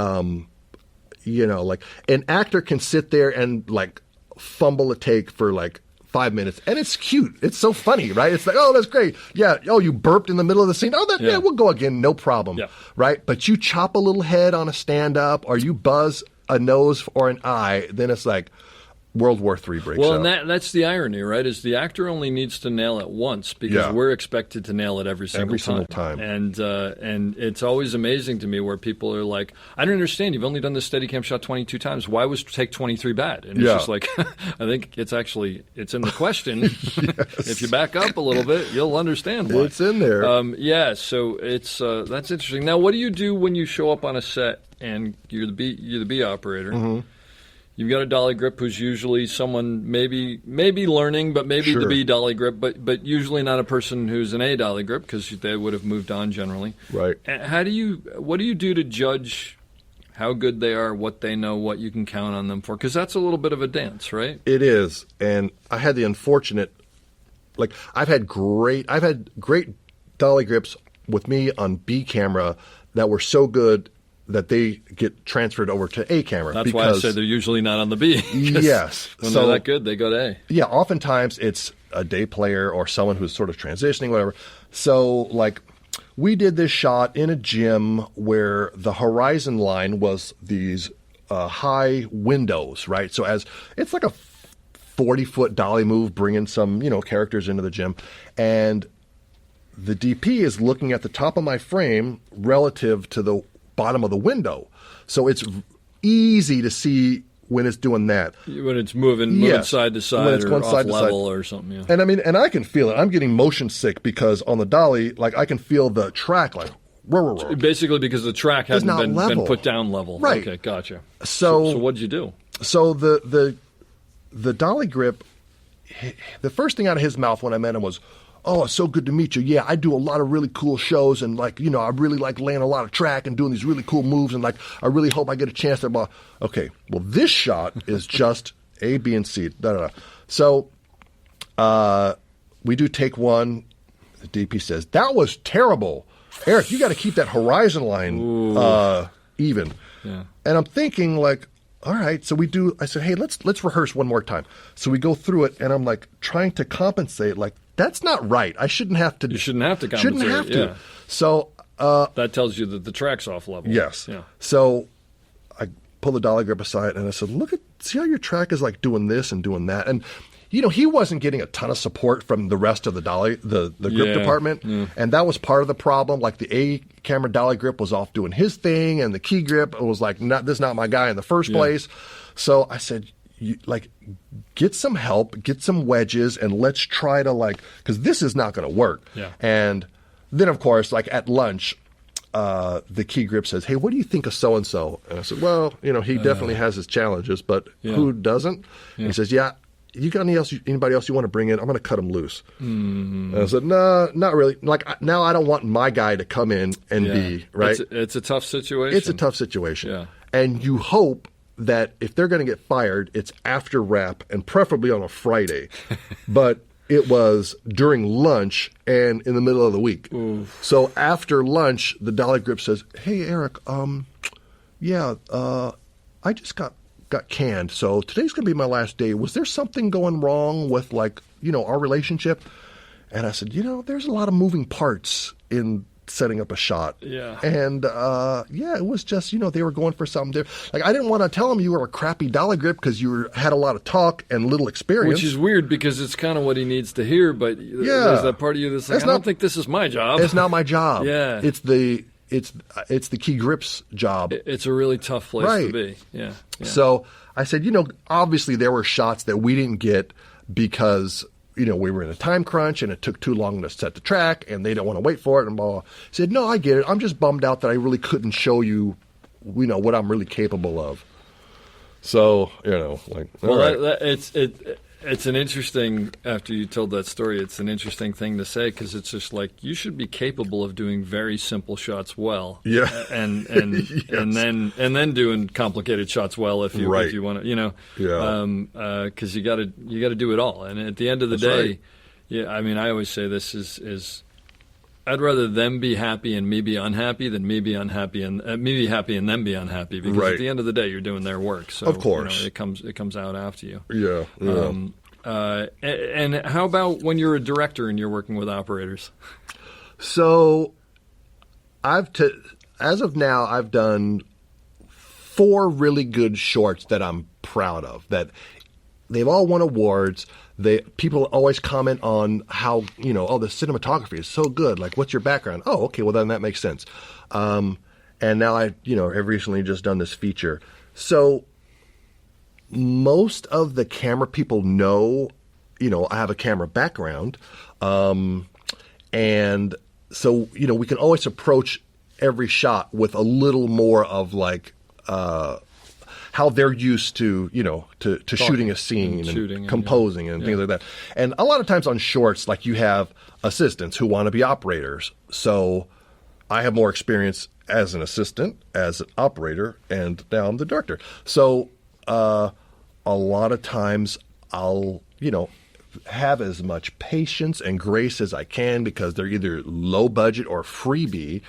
like an actor can sit there and like fumble a take for like 5 minutes, and it's cute. It's so funny, right? It's like, "Oh, that's great. Yeah. Oh, you burped in the middle of the scene. Oh, yeah, we'll go again. No problem." Yeah. Right. But you chop a little head on a stand-up, or you buzz a nose or an eye, then it's like World War III breaks out. Well, and that's the irony, right? Is the actor only needs to nail it once, because we're expected to nail it every single time. And it's always amazing to me where people are like, "I don't understand. You've only done this Steadicam shot 22 times. Why was take 23 bad?" And it's just like, I think it's in the question. Yes. If you back up a little bit, you'll understand why. It's in there. So it's that's interesting. Now, what do you do when you show up on a set and you're the B operator? Mm-hmm. You've got a dolly grip who's usually someone maybe learning, but maybe the B dolly grip, but usually not a person who's an A dolly grip, because they would have moved on generally. Right. What do you do to judge how good they are, what they know, what you can count on them for? Because that's a little bit of a dance, right? It is. And I had the unfortunate, I've had great dolly grips with me on B camera that were so good that they get transferred over to A camera. That's why I said they're usually not on the B. Yes. When they're that good, they go to A. Yeah, oftentimes it's a day player or someone who's sort of transitioning, whatever. So, we did this shot in a gym where the horizon line was these high windows, right? So it's like a 40-foot dolly move, bringing some, characters into the gym. And the DP is looking at the top of my frame relative to the bottom of the window. So it's easy to see when it's doing that. When it's moving side to side, or off level or something. Yeah. And and I can feel it. I'm getting motion sick because on the dolly, I can feel the track basically because the track hasn't been put down level. Right. Okay, gotcha. So what did you do? So the dolly grip, the first thing out of his mouth when I met him was, "Oh, it's so good to meet you. Yeah, I do a lot of really cool shows, and I really like laying a lot of track and doing these really cool moves, and I really hope I get a chance to." Okay, well, this shot is just A, B, and C. So we do take one. The DP says, "That was terrible, Eric. You got to keep that horizon line even." Yeah. And I'm thinking all right, so we do. I said, "Hey, let's rehearse one more time." So we go through it, and I'm trying to compensate, that's not right. I shouldn't have to. You shouldn't have to compensate. Shouldn't have to. Yeah. So that tells you that the track's off level. Yes. Yeah. So I pull the dolly grip aside and I said, see how your track is doing this and doing that. And he wasn't getting a ton of support from the rest of the dolly, the grip department, and that was part of the problem. The A camera dolly grip was off doing his thing, and the key grip was this is not my guy in the first place. So I said, get some help, get some wedges, and let's try to because this is not going to work. Yeah. And then, of course, at lunch, the key grip says, "Hey, what do you think of so-and-so?" And I said, "Well, he definitely has his challenges, but who doesn't?" Yeah. And he says, "Yeah, you got anybody else you want to bring in? I'm going to cut him loose." Mm-hmm. And I said, "No, not really. Now I don't want my guy to come in and be, right?" It's a tough situation. It's a tough situation. Yeah. And you hope that if they're going to get fired, it's after wrap and preferably on a Friday. But it was during lunch and in the middle of the week. Oof. So after lunch, the Dolly Grip says, "Hey, Eric, I just got canned, so today's going to be my last day. Was there something going wrong with, like, our relationship?" And I said, there's a lot of moving parts in setting up a shot. Yeah. And, it was just, they were going for something different. Like, I didn't want to tell them you were a crappy Dolly Grip because you had a lot of talk and little experience. Which is weird because it's kind of what he needs to hear, but there's that part of you that's like, I don't think this is my job. It's not my job. Yeah. It's the Key Grip's job. It's a really tough place to be. Yeah. So I said, obviously there were shots that we didn't get because, we were in a time crunch and it took too long to set the track and they don't want to wait for it and blah, blah. I said, "No, I get it. I'm just bummed out that I really couldn't show you, what I'm really capable of." So, It's an interesting, after you told that story, it's an interesting thing to say because it's just like you should be capable of doing very simple shots well, yeah, and yes. and then doing complicated shots well if you want to, because you got to do it all. And at the end of the day, I mean, I always say this is I'd rather them be happy and me be unhappy than me be unhappy and me be happy and them be unhappy because at the end of the day you're doing their work. So of course it comes out after you. Yeah. And how about when you're a director and you're working with operators? So as of now I've done 4 really good shorts that I'm proud of that they've all won awards. People always comment on how, the cinematography is so good. Like, what's your background? Oh, okay, well, then that makes sense. And now have recently just done this feature. So most of the camera people know, I have a camera background. And so, we can always approach every shot with a little more of like, how they're used to, to shooting a scene and composing and things like that. And a lot of times on shorts, like you have assistants who want to be operators. So I have more experience as an assistant, as an operator, and now I'm the director. So a lot of times I'll, have as much patience and grace as I can because they're either low budget or freebie.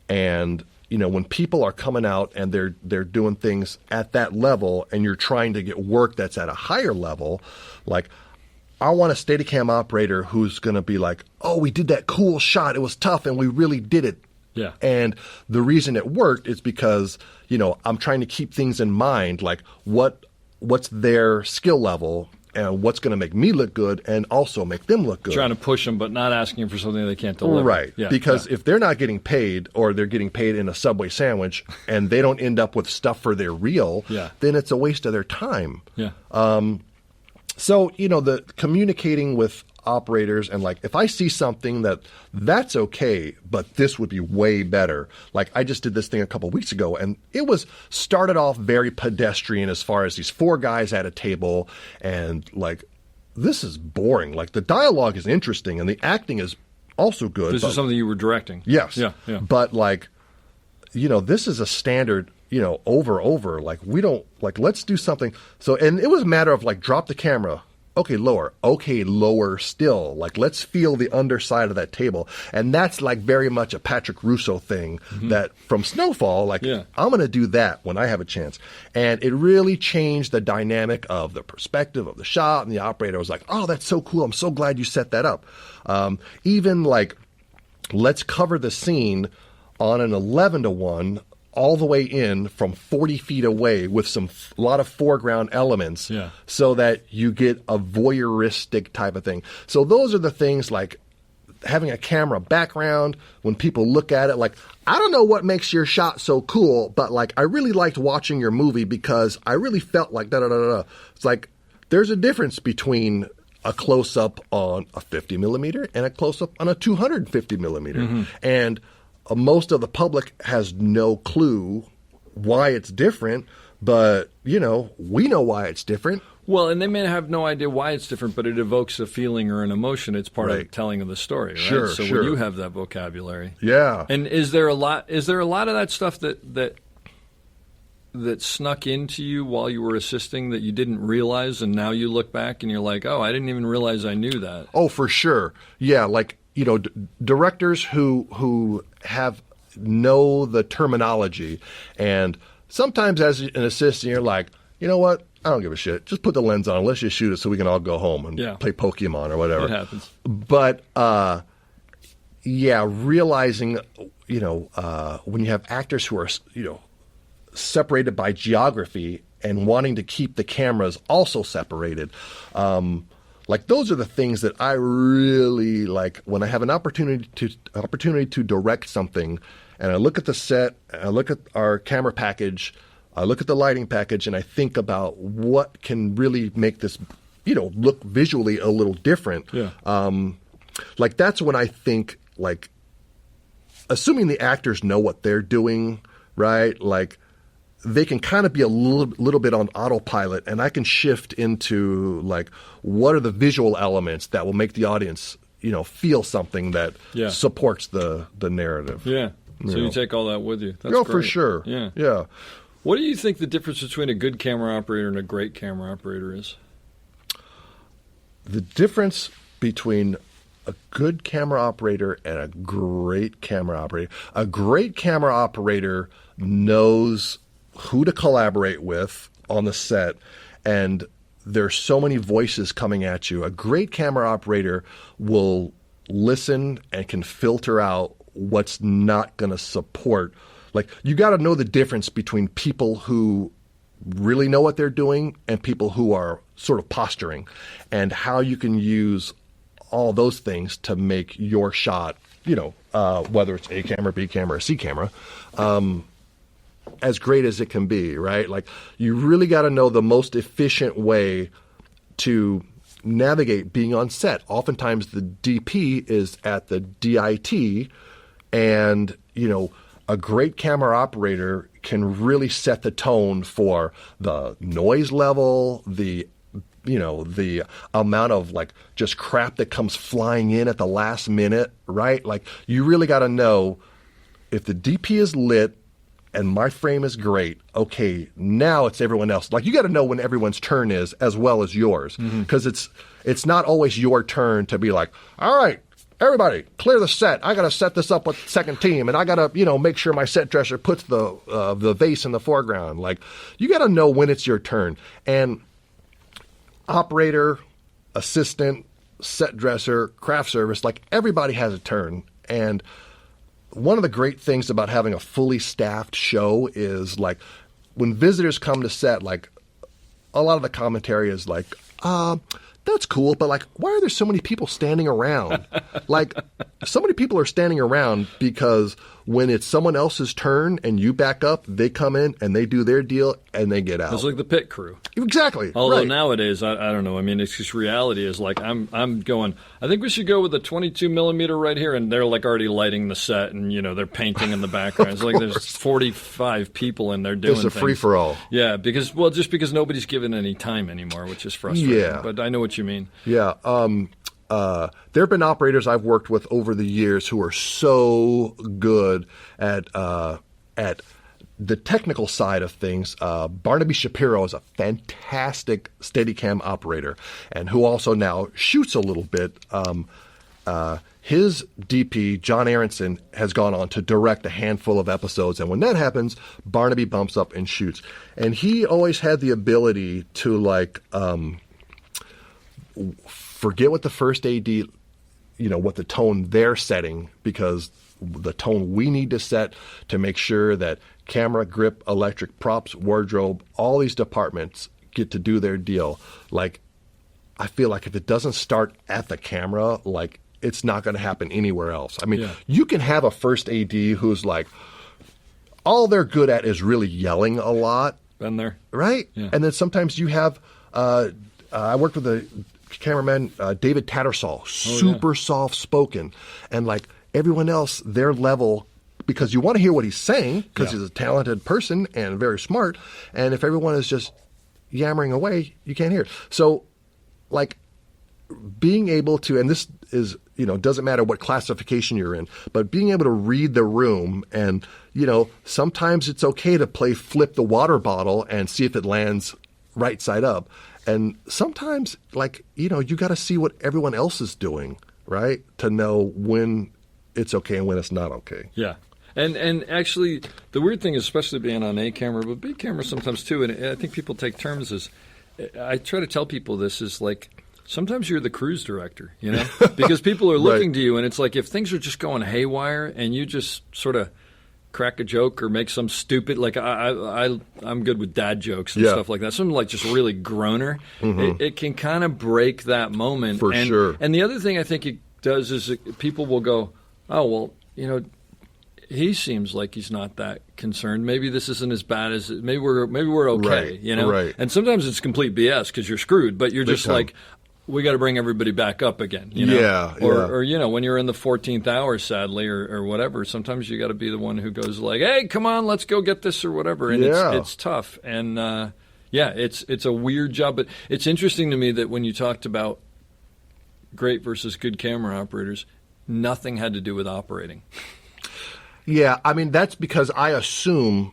And when people are coming out and they're doing things at that level and you're trying to get work that's at a higher level, like I want a Steadicam operator who's going to be like, "Oh, we did that cool shot. It was tough and we really did it." Yeah. And the reason it worked is because, I'm trying to keep things in mind, like what's their skill level and what's going to make me look good and also make them look good. Trying to push them, but not asking for something they can't deliver. Right. Yeah, because if they're not getting paid or they're getting paid in a Subway sandwich and they don't end up with stuff for their reel, then it's a waste of their time. Yeah. So, the communicating with operators and like if I see something that's okay, but this would be way better. Like I just did this thing a couple weeks ago and it was started off very pedestrian as far as these 4 guys at a table and like this is boring. Like the dialogue is interesting and the acting is also good. This is something you were directing. Yes. Yeah. But like, this is a standard, over. Like we don't like let's do something. So and it was a matter of like drop the camera. Okay, lower. Okay, lower still. Like, let's feel the underside of that table. And that's like very much a Patrick Russo thing that from Snowfall, like, I'm going to do that when I have a chance. And it really changed the dynamic of the perspective of the shot. And the operator was like, "Oh, that's so cool. I'm so glad you set that up." Even like, let's cover the scene on an 11-to-1 all the way in from 40 feet away with a lot of foreground elements so that you get a voyeuristic type of thing. So those are the things like having a camera background when people look at it. Like, I don't know what makes your shot so cool, but like I really liked watching your movie because I really felt like da-da-da-da. It's like there's a difference between a close-up on a 50 millimeter and a close-up on a 250 millimeter. And most of the public has no clue why it's different, but, we know why it's different. Well, and they may have no idea why it's different, but it evokes a feeling or an emotion. It's part of the telling of the story, right? Sure, so when you have that vocabulary. Yeah. And is there a lot of that stuff that that snuck into you while you were assisting that you didn't realize, and now you look back and you're like, oh, I didn't even realize I knew that? Oh, for sure. Yeah, like, directors who know the terminology, and sometimes as an assistant, you're like, you know what? I don't give a shit. Just put the lens on. Let's just shoot it so we can all go home and play Pokemon or whatever. It happens. But, realizing, when you have actors who are, separated by geography and wanting to keep the cameras also separated, those are the things that I really like when I have an opportunity to direct something, and I look at the set, and I look at our camera package, I look at the lighting package, and I think about what can really make this, look visually a little different. Yeah. That's when I think, assuming the actors know what they're doing, right? Like, they can kind of be a little bit on autopilot, and I can shift into, what are the visual elements that will make the audience, feel something that supports the narrative. Yeah. So you take all that with you. That's great. For sure. Yeah. Yeah. What do you think the difference between a good camera operator and a great camera operator is? The difference between a good camera operator and a great camera operator. A great camera operator knows who to collaborate with on the set, and there's so many voices coming at you. A great camera operator will listen and can filter out what's not going to support. You got to know the difference between people who really know what they're doing and people who are sort of posturing, and how you can use all those things to make your shot, whether it's A camera, B camera, or C camera, as great as it can be, right? You really got to know the most efficient way to navigate being on set. Oftentimes the DP is at the DIT, and, a great camera operator can really set the tone for the noise level, the amount of just crap that comes flying in at the last minute, right? You really got to know if the DP is lit and my frame is great. Okay, now it's everyone else. You got to know when everyone's turn is as well as yours, because it's not always your turn to be like, all right, everybody, clear the set. I got to set this up with the second team, and I got to, make sure my set dresser puts the vase in the foreground. You got to know when it's your turn. And operator, assistant, set dresser, craft service, everybody has a turn. And one of the great things about having a fully staffed show is when visitors come to set, a lot of the commentary is that's cool, but why are there so many people standing around? So many people are standing around because when it's someone else's turn and you back up, they come in and they do their deal and they get out. It's like the pit crew. Exactly. Although right. nowadays, I don't know. I mean, it's just reality is I'm going, I think we should go with a 22 millimeter right here. And they're already lighting the set and, they're painting in the background. It's there's 45 people in there doing things. It's a free-for-all. Yeah, because nobody's given any time anymore, which is frustrating. Yeah. But I know what you mean. Yeah. There have been operators I've worked with over the years who are so good at the technical side of things. Barnaby Shapiro is a fantastic Steadicam operator, and who also now shoots a little bit. His DP, John Aronson, has gone on to direct a handful of episodes, and when that happens, Barnaby bumps up and shoots. And he always had the ability to forget what the first AD, what the tone they're setting, because the tone we need to set to make sure that camera, grip, electric, props, wardrobe, all these departments get to do their deal. I feel if it doesn't start at the camera, it's not going to happen anywhere else. I mean, You can have a first AD who's all they're good at is really yelling a lot. Been there. Right? Yeah. And then sometimes you have, I worked with a cameraman, David Tattersall, super soft-spoken. And everyone else, their level, because you want to hear what he's saying, because he's a talented person and very smart. And if everyone is just yammering away, you can't hear it. So, being able to, and this is, doesn't matter what classification you're in, but being able to read the room and, sometimes it's okay to play flip the water bottle and see if it lands right side up. And sometimes, you got to see what everyone else is doing, right? To know when it's okay and when it's not okay. Yeah. And actually, the weird thing is, especially being on A camera, but B camera sometimes too, and I think people take terms as, I try to tell people this is sometimes you're the cruise director, because people are looking to you, and it's like if things are just going haywire and you just sort of crack a joke or make some stupid, I'm good with dad jokes and stuff like that, something just really groaner, it can kind of break that moment. For sure. And the other thing I think it does is people will go, oh, well, he seems like he's not that concerned. Maybe this isn't as bad as maybe we're okay, Right. And sometimes it's complete BS because you're screwed, but you're just we got to bring everybody back up again, Or when you're in the 14th hour, sadly, or whatever, sometimes you got to be the one who goes hey, come on, let's go get this or whatever, and it's tough, and it's a weird job, but it's interesting to me that when you talked about great versus good camera operators, nothing had to do with operating. Yeah, I mean, that's because I assume,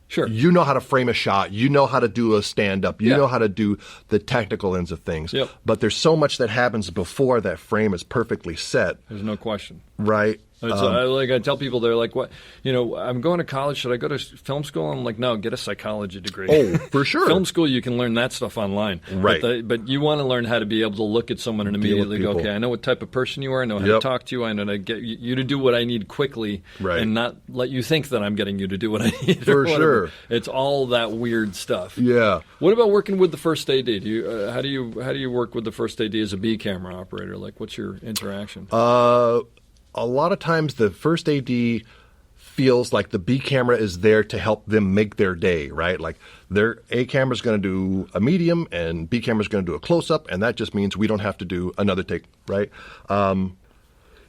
sure, you know how to frame a shot, you know how to do a stand-up, you know how to do the technical ends of things. Yep. But there's so much that happens before that frame is perfectly set. There's no question. Right. I tell people, they're like, what? I'm going to college. Should I go to film school? I'm like, no, get a psychology degree. Oh, for sure. Film school, you can learn that stuff online. Right. But you want to learn how to be able to look at someone and immediately go, okay, I know what type of person you are. I know how to talk to you. I know how to get you to do what I need quickly, and not let you think that I'm getting you to do what I need. For sure. It's all that weird stuff. Yeah. What about working with the first AD? How do you work with the first AD as a B camera operator? What's your interaction? A lot of times the first AD feels like the B camera is there to help them make their day, right? Their A camera is going to do a medium and B camera is going to do a close-up, and that just means we don't have to do another take, right?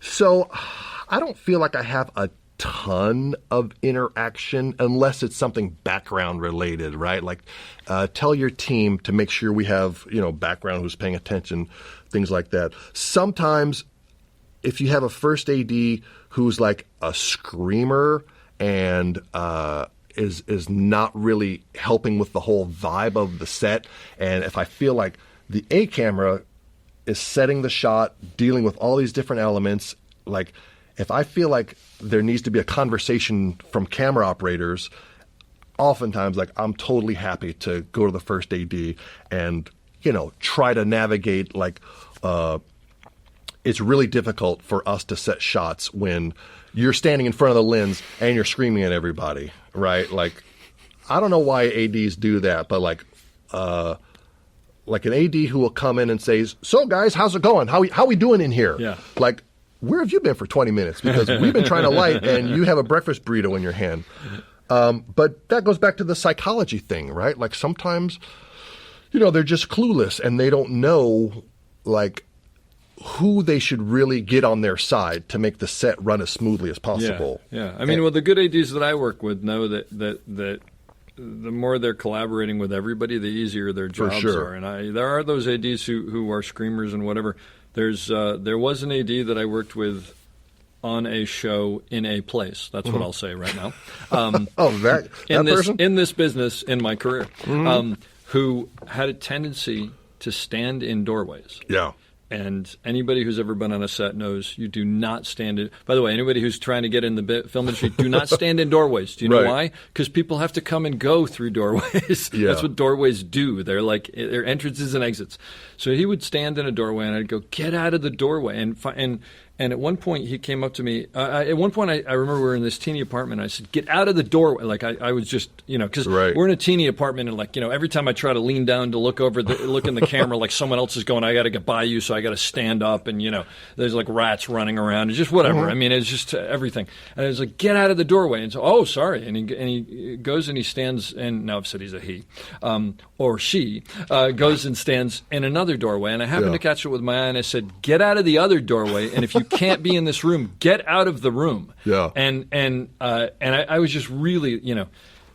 So I don't feel like I have a ton of interaction unless it's something background related, right? Tell your team to make sure we have, background who's paying attention, things like that. Sometimes if you have a first AD who's a screamer and is not really helping with the whole vibe of the set, and if I feel like the A camera is setting the shot, dealing with all these different elements, if I feel like there needs to be a conversation from camera operators, oftentimes I'm totally happy to go to the first AD and try to navigate it's really difficult for us to set shots when you're standing in front of the lens and you're screaming at everybody, right? I don't know why ADs do that, but an AD who will come in and say, so guys, how's it going? How we doing in here? Yeah. Where have you been for 20 minutes? Because we've been trying to light and you have a breakfast burrito in your hand. But that goes back to the psychology thing, right? Sometimes, they're just clueless and they don't know, who they should really get on their side to make the set run as smoothly as possible. Yeah. I mean, the good ADs that I work with know that the more they're collaborating with everybody, the easier their jobs are. And there are those ADs who are screamers and whatever. There was an AD that I worked with on a show in a place. That's what I'll say right now. That person? In this business, in my career, who had a tendency to stand in doorways. Yeah. And anybody who's ever been on a set knows you do not stand in. By the way, anybody who's trying to get in the film industry, do not stand in doorways. Do you know why? Because people have to come and go through doorways. Yeah. That's what doorways do. They're entrances and exits. So he would stand in a doorway, and I'd go, "Get out of the doorway!" And at one point, he came up to me. At one point, I remember we were in this teeny apartment. I said, "Get out of the doorway!" I was just, because we're in a teeny apartment, and every time I try to lean down to look in the camera, someone else is going, I got to get by you, so I got to stand up, and there's rats running around, it's just whatever. I mean, it's just everything. And I was like, "Get out of the doorway!" And so, "Oh, sorry." And he goes and he stands, and now I've said he's a he, or she goes and stands in another doorway, and I happened to catch it with my eye, and I said, "Get out of the other doorway, and if you can't be in this room, get out of the room." Yeah. And I was just really,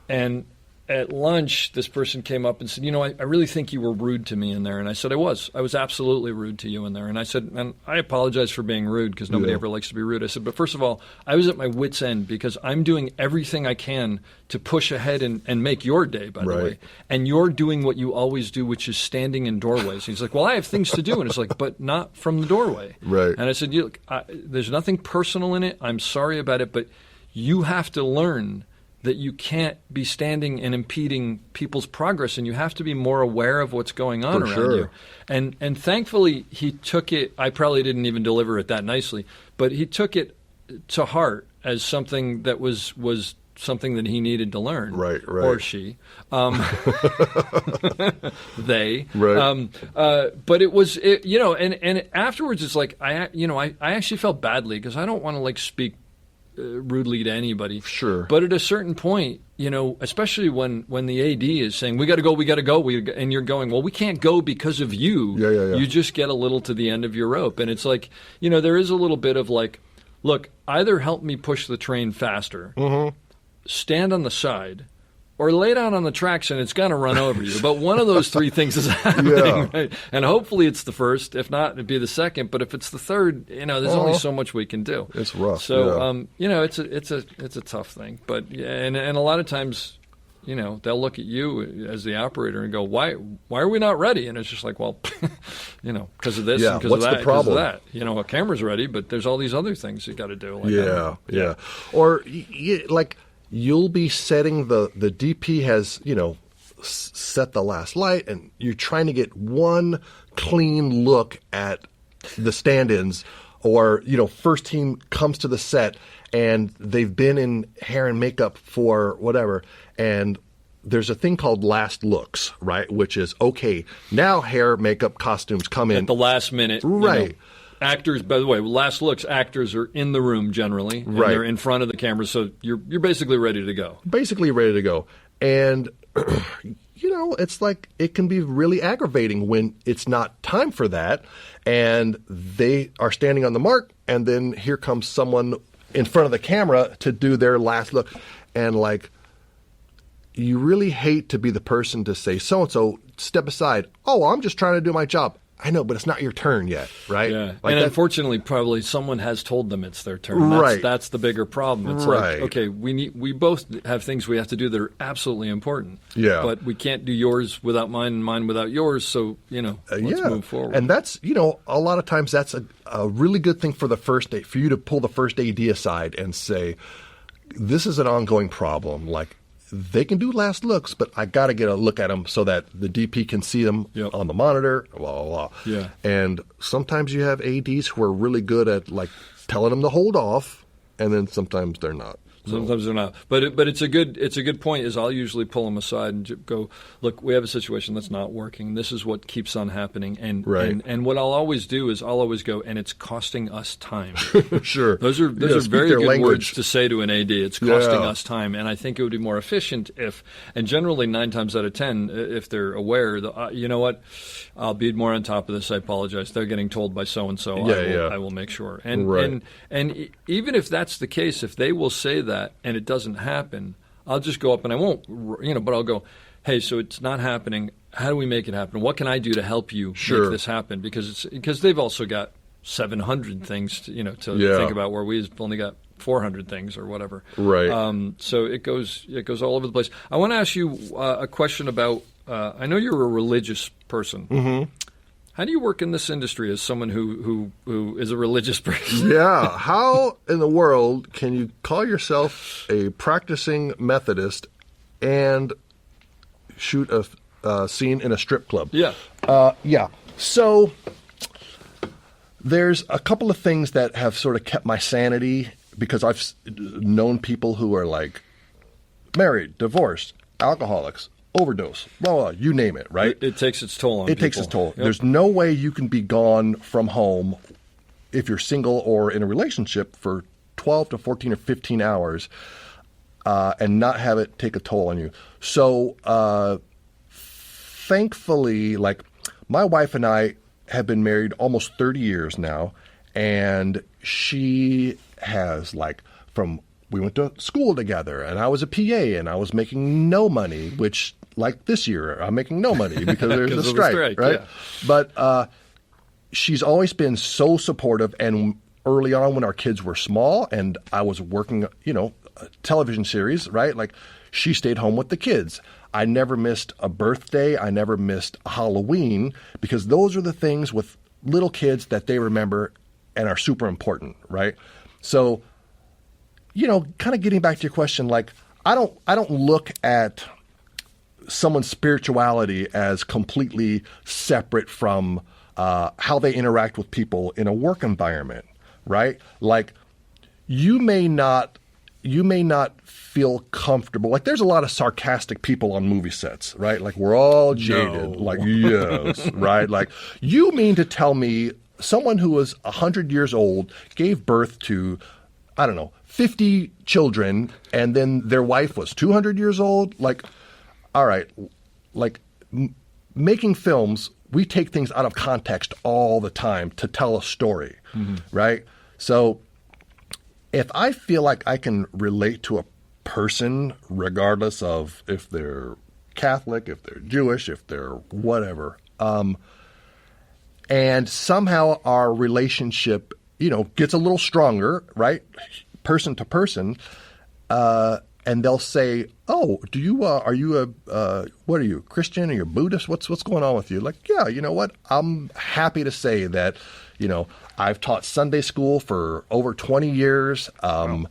and at lunch, this person came up and said, I really think you were rude to me in there. And I said, I was absolutely rude to you in there. And I said, and I apologize for being rude because nobody ever likes to be rude. I said, but first of all, I was at my wit's end because I'm doing everything I can to push ahead and make your day, by the way. And you're doing what you always do, which is standing in doorways. And he's like, well, I have things to do. And it's like, but not from the doorway. Right. And I said, there's nothing personal in it. I'm sorry about it, but you have to learn that you can't be standing and impeding people's progress, and you have to be more aware of what's going on around you. And thankfully, he took it. I probably didn't even deliver it that nicely, but he took it to heart as something that was something that he needed to learn. Right. Or she. They. Right. But it was, and afterwards, it's like I actually felt badly because I don't want to speak rudely to anybody. Sure. But at a certain point, especially when the AD is saying, we got to go, and you're going, well, we can't go because of you. Yeah. You just get a little to the end of your rope. And it's like, there is a little bit of look, either help me push the train faster, stand on the side, or lay down on the tracks and it's going to run over you. But one of those three things is happening, right? And hopefully it's the first. If not, it'd be the second. But if it's the third, there's only so much we can do. It's rough. So, it's a tough thing. But and a lot of times, they'll look at you as the operator and go, why are we not ready? And it's just like, well, because of this and because of that. The problem? Because of that. A camera's ready, but there's all these other things you got to do. Yeah. Or you'll be setting the DP has, set the last light, and you're trying to get one clean look at the stand-ins, or, first team comes to the set and they've been in hair and makeup for whatever, and there's a thing called last looks, right? Which is, okay, now hair, makeup, costumes come in. At the last minute. Right. Actors, by the way, last looks, actors are in the room generally. And they're in front of the camera, so you're basically ready to go. And, it's like it can be really aggravating when it's not time for that, and they are standing on the mark, and then here comes someone in front of the camera to do their last look. And, you really hate to be the person to say, so-and-so, step aside. Oh, I'm just trying to do my job. I know, but it's not your turn yet, right? Yeah, and unfortunately, probably someone has told them it's their turn. That's the bigger problem. It's like, okay, we both have things we have to do that are absolutely important. Yeah. But we can't do yours without mine and mine without yours, so, let's move forward. And that's, a lot of times that's a really good thing for the first day, for you to pull the first AD aside and say, this is an ongoing problem, they can do last looks, but I got to get a look at them so that the DP can see them on the monitor, blah, blah, blah. Yeah. And sometimes you have ADs who are really good at, telling them to hold off, and then sometimes they're not. Sometimes they're not, but it's a good point. Is I'll usually pull them aside and go, look, we have a situation that's not working. This is what keeps on happening, and what I'll always do is I'll always go, and it's costing us time. Sure, those are very good words to say to an AD. It's costing us time, and I think it would be more efficient if, and generally 9 times out of 10, if they're aware, you know what, I'll be more on top of this. I apologize. They're getting told by so and so. I will make sure, and even if that's the case, if they will say that and it doesn't happen, I'll just go up and I won't, but I'll go, hey, so it's not happening. How do we make it happen? What can I do to help you make this happen? Because they've also got 700 things to think about, where we've only got 400 things or whatever. Right. So it goes all over the place. I want to ask you a question about. I know you're a religious person. Mm-hmm. How do you work in this industry as someone who is a religious person? Yeah. How in the world can you call yourself a practicing Methodist and shoot a scene in a strip club? Yeah. So there's a couple of things that have sort of kept my sanity, because I've known people who are married, divorced, alcoholics, overdose, blah, blah, you name it, right? It takes its toll on people. It takes its toll. Yep. There's no way you can be gone from home if you're single or in a relationship for 12 to 14 or 15 hours and not have it take a toll on you. So thankfully, my wife and I have been married almost 30 years now, and she has, from we went to school together, and I was a PA, and I was making no money, which, like this year, I'm making no money because there's a strike, right? Yeah. But she's always been so supportive, and early on when our kids were small and I was working, a television series, right? Like, she stayed home with the kids. I never missed a birthday. I never missed a Halloween, because those are the things with little kids that they remember and are super important, right? So, kind of getting back to your question, like, I don't look at someone's spirituality as completely separate from how they interact with people in a work environment, right? Like, you may not feel comfortable. Like, there's a lot of sarcastic people on movie sets, right? Like, we're all jaded. No. Like, yes, right? Like, you mean to tell me someone who was 100 years old gave birth to, I don't know, 50 children, and then their wife was 200 years old? Like, all right, like, making films, we take things out of context all the time to tell a story, right? So if I feel like I can relate to a person, regardless of if they're Catholic, if they're Jewish, if they're whatever, and somehow our relationship, gets a little stronger, right? Person to person, and they'll say, "Oh, do you are you what are you, Christian? Are you Buddhist? What's going on with you?" Like, yeah, you know what? I'm happy to say that, I've taught Sunday school for over 20 years. I've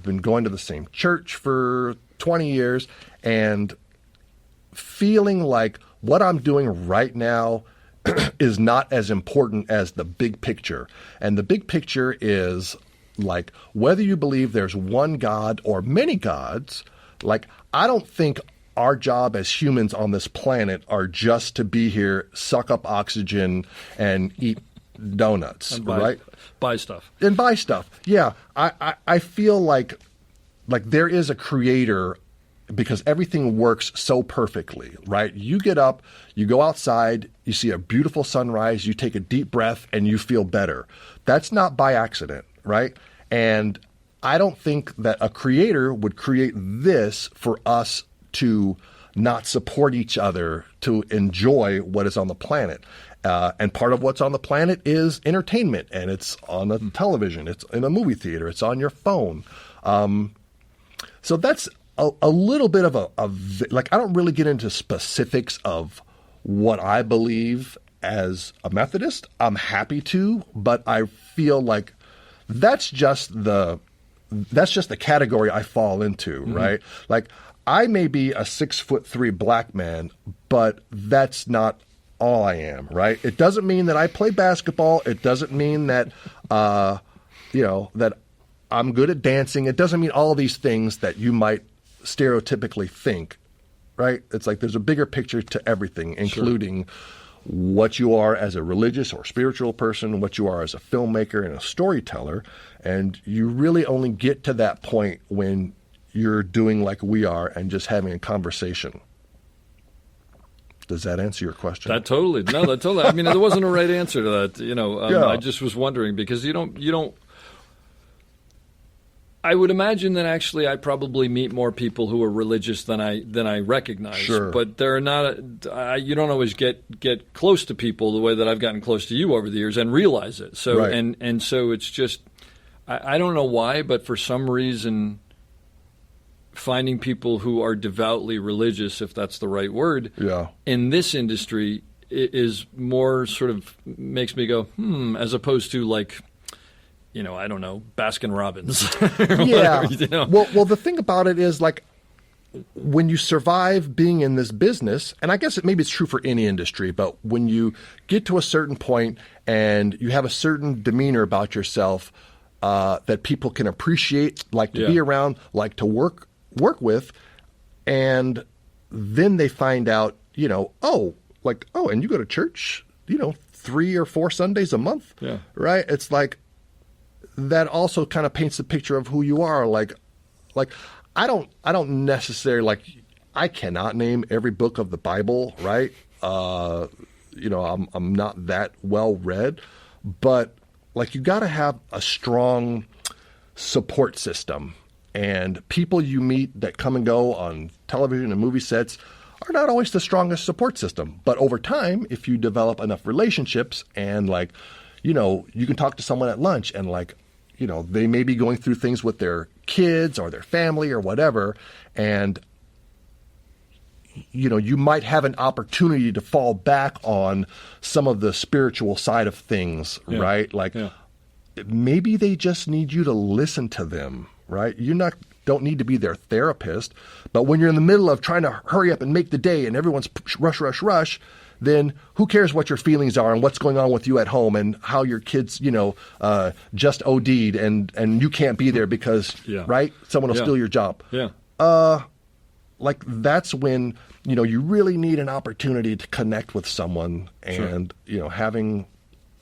been going to the same church for 20 years, and feeling like what I'm doing right now is not as important as the big picture. And the big picture is, like, whether you believe there's one God or many gods, like, I don't think our job as humans on this planet are just to be here, suck up oxygen, and eat donuts, And right? buy stuff. And buy stuff. Yeah, I feel like there is a creator, because everything works so perfectly, right? You get up, you go outside, you see a beautiful sunrise, you take a deep breath, and you feel better. That's not by accident, right? And I don't think that a creator would create this for us to not support each other, to enjoy what is on the planet. And part of what's on the planet is entertainment, and it's on a television, it's in a movie theater, it's on your phone. So that's a little bit of I don't really get into specifics of what I believe as a Methodist. I'm happy to, but I feel like that's just the category I fall into, right? Like, I may be a 6'3" black man, but that's not all I am, right? It doesn't mean that I play basketball. It doesn't mean that, that I'm good at dancing. It doesn't mean all these things that you might stereotypically think, right? It's like there's a bigger picture to everything, including what you are as a religious or spiritual person, what you are as a filmmaker and a storyteller. And you really only get to that point when you're doing like we are and just having a conversation. Does that answer your question? That totally. I mean, there wasn't a right answer to that. Yeah. I just was wondering, because you don't. I would imagine that actually I probably meet more people who are religious than I recognize. Sure. But they're not. You don't always get close to people the way that I've gotten close to you over the years and realize it. So right. and so it's just I don't know why, but for some reason, finding people who are devoutly religious, if that's the right word, in this industry is more sort of makes me go, as opposed to like, I don't know, Baskin Robbins. Yeah. Whatever, Well, the thing about it is, like, when you survive being in this business, and I guess maybe it's true for any industry, but when you get to a certain point and you have a certain demeanor about yourself that people can appreciate, like to be around, like to work with, and then they find out, and you go to church, 3 or 4 Sundays a month, right? It's like, that also kind of paints a picture of who you are. Like I don't necessarily, like, I cannot name every book of the Bible, right? I'm not that well read, but like, you got to have a strong support system. And people you meet that come and go on television and movie sets are not always the strongest support system. But over time, if you develop enough relationships and like, you know, you can talk to someone at lunch and like, you know, they may be going through things with their kids or their family or whatever. And, you know, you might have an opportunity to fall back on some of the spiritual side of things, right? Like maybe they just need you to listen to them. Right? You don't need to be their therapist, but when you're in the middle of trying to hurry up and make the day and everyone's rush, then who cares what your feelings are and what's going on with you at home and how your kids, you know, just OD'd and you can't be there because, right? Someone will steal your job. Yeah. Like that's when, you know, you really need an opportunity to connect with someone and, you know, having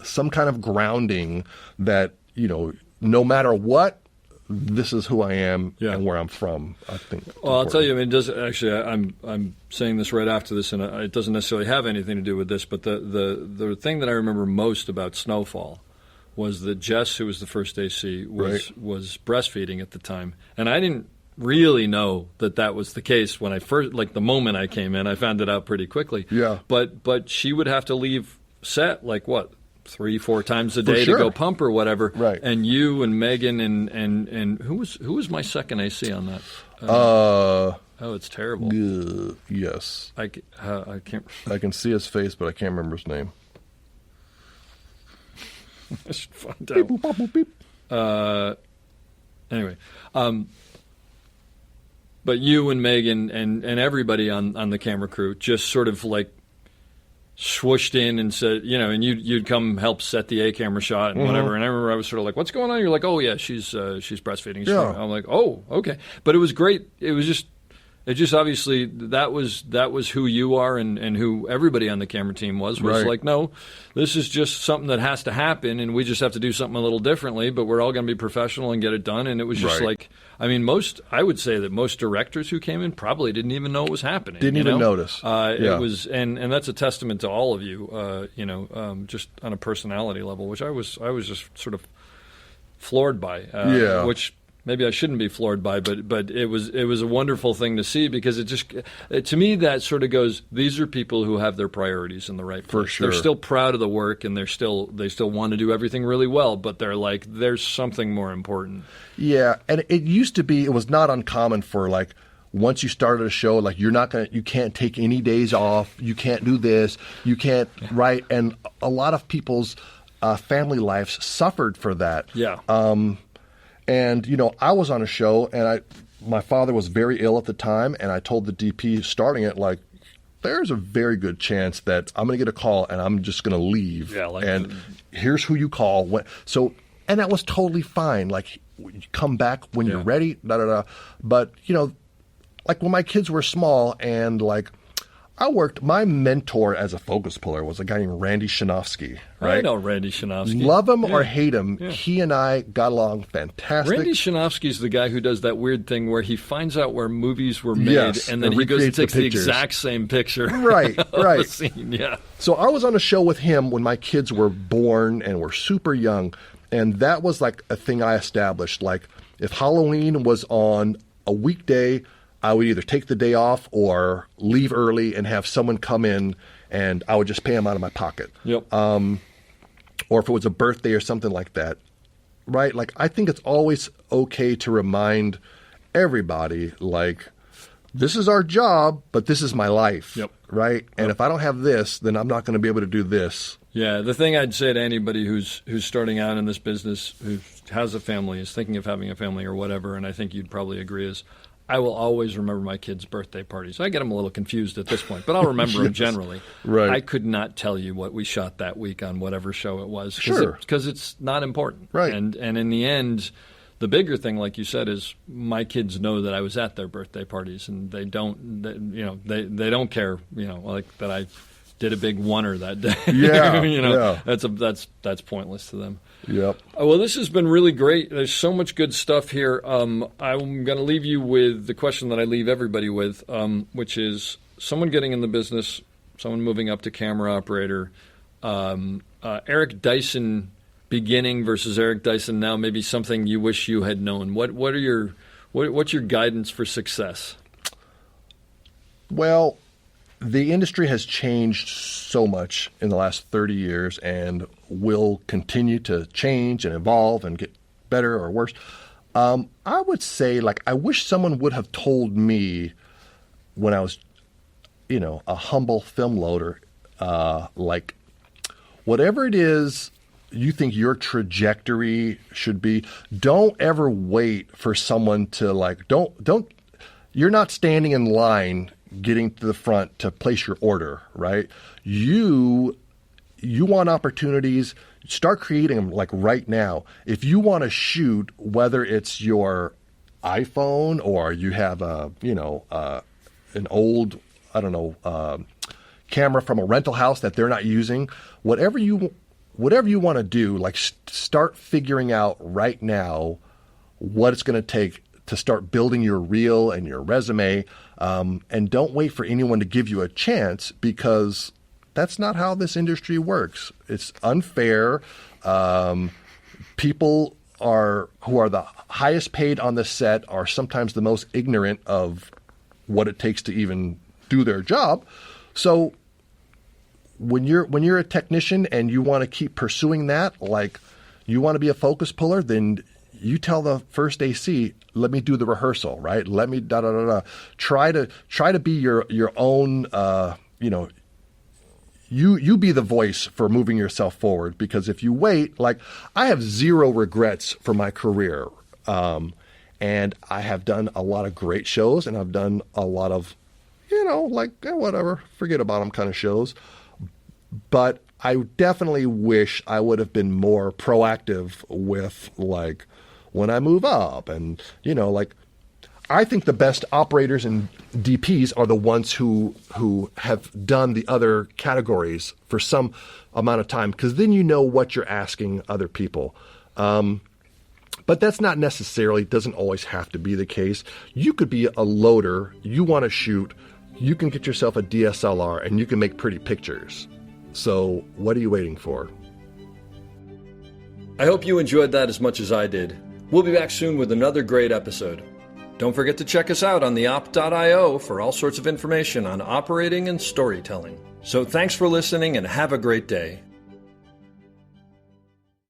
some kind of grounding that, you know, no matter what, this is who I am and where I'm from, I think. Well, I'll tell you, I mean, I'm saying this right after this, and it doesn't necessarily have anything to do with this, but the thing that I remember most about Snowfall was that Jess, who was the first AC, was breastfeeding at the time. And I didn't really know that was the case when I first, like the moment I came in. I found it out pretty quickly. Yeah. But she would have to leave set, like what? 3-4 times a day to go pump or whatever, right? And you and Megan and who was my second AC on that? Oh, it's terrible. Yes, I can't. I can see his face, but I can't remember his name. I should find out. Beep, boop, boop, beep. Anyway, but you and Megan and everybody on the camera crew just sort of like swooshed in and said, you know, and you'd come help set the A camera shot and whatever. And I remember I was sort of like, "What's going on?" You're like, "Oh yeah, she's breastfeeding." I'm like, "Oh, okay." But it was great. It just obviously that was who you are and who everybody on the camera team was like, no, this is just something that has to happen and we just have to do something a little differently, but we're all going to be professional and get it done. And it was just like, I mean, I would say that most directors who came in probably didn't even know it was happening. Didn't even notice. It was, and that's a testament to all of you, just on a personality level, which I was just sort of floored by, which maybe I shouldn't be floored by, but it was a wonderful thing to see because to me that sort of goes, these are people who have their priorities in the right place. For sure. They're still proud of the work and they still want to do everything really well, but they're like, there's something more important. Yeah, and it used to be, it was not uncommon for like, once you started a show, like you can't take any days off, you can't do this, you can't, right? And a lot of people's family lives suffered for that. Yeah. And, you know, I was on a show and my father was very ill at the time. And I told the DP starting it, like, there's a very good chance that I'm going to get a call and I'm just going to leave. Yeah, and here's who you call. And that was totally fine. Like, you come back when you're ready, But, you know, like when my kids were small and like, my mentor as a focus puller was a guy named Randy Shanofsky, right? I know Randy Shanofsky. Love him or hate him, he and I got along fantastic. Randy Shanofsky's the guy who does that weird thing where he finds out where movies were made and then he goes and takes the exact same picture. Right, right. The scene, yeah. So I was on a show with him when my kids were born and were super young, and that was like a thing I established. Like if Halloween was on a weekday, I would either take the day off or leave early and have someone come in and I would just pay them out of my pocket. Yep. Or if it was a birthday or something like that, right? Like I think it's always okay to remind everybody, like, this is our job, but this is my life, right? And if I don't have this, then I'm not going to be able to do this. Yeah, the thing I'd say to anybody who's starting out in this business, who has a family, is thinking of having a family or whatever, and I think you'd probably agree, is I will always remember my kids' birthday parties. I get them a little confused at this point, but I'll remember them generally. Right. I could not tell you what we shot that week on whatever show it was. Sure. Because it's not important. Right. And in the end, the bigger thing, like you said, is my kids know that I was at their birthday parties, and they don't care, like that I did a big oneer that day. Yeah. That's pointless to them. Yep. Well, this has been really great. There's so much good stuff here. I'm going to leave you with the question that I leave everybody with, which is someone getting in the business, someone moving up to camera operator. Eric Dyson beginning versus Eric Dyson now, maybe something you wish you had known? What's your guidance for success? Well, the industry has changed so much in the last 30 years and will continue to change and evolve and get better or worse. I would say, like, I wish someone would have told me when I was, a humble film loader, like, whatever it is you think your trajectory should be, don't ever wait for someone to, like, you're not standing in line getting to the front to place your order, right? You want opportunities, start creating them, like, right now. If you want to shoot, whether it's your iPhone or you have an old, camera from a rental house that they're not using, whatever you want to do, like, start figuring out right now what it's going to take to start building your reel and your resume, and don't wait for anyone to give you a chance, because that's not how this industry works. It's unfair. People who are the highest paid on the set are sometimes the most ignorant of what it takes to even do their job. So when you're a technician and you want to keep pursuing that, like, you want to be a focus puller, then you tell the first AC, let me do the rehearsal, right? Let me try to be your own, you be the voice for moving yourself forward. Because if you wait, like, I have zero regrets for my career. And I have done a lot of great shows, and I've done a lot of, whatever, forget about them kind of shows. But I definitely wish I would have been more proactive with, like, when I move up. And, I think the best operators and DPs are the ones who have done the other categories for some amount of time, because then you know what you're asking other people. But that's not necessarily, doesn't always have to be the case. You could be a loader, you want to shoot, you can get yourself a DSLR and you can make pretty pictures. So what are you waiting for? I hope you enjoyed that as much as I did. We'll be back soon with another great episode. Don't forget to check us out on theop.io for all sorts of information on operating and storytelling. So thanks for listening and have a great day.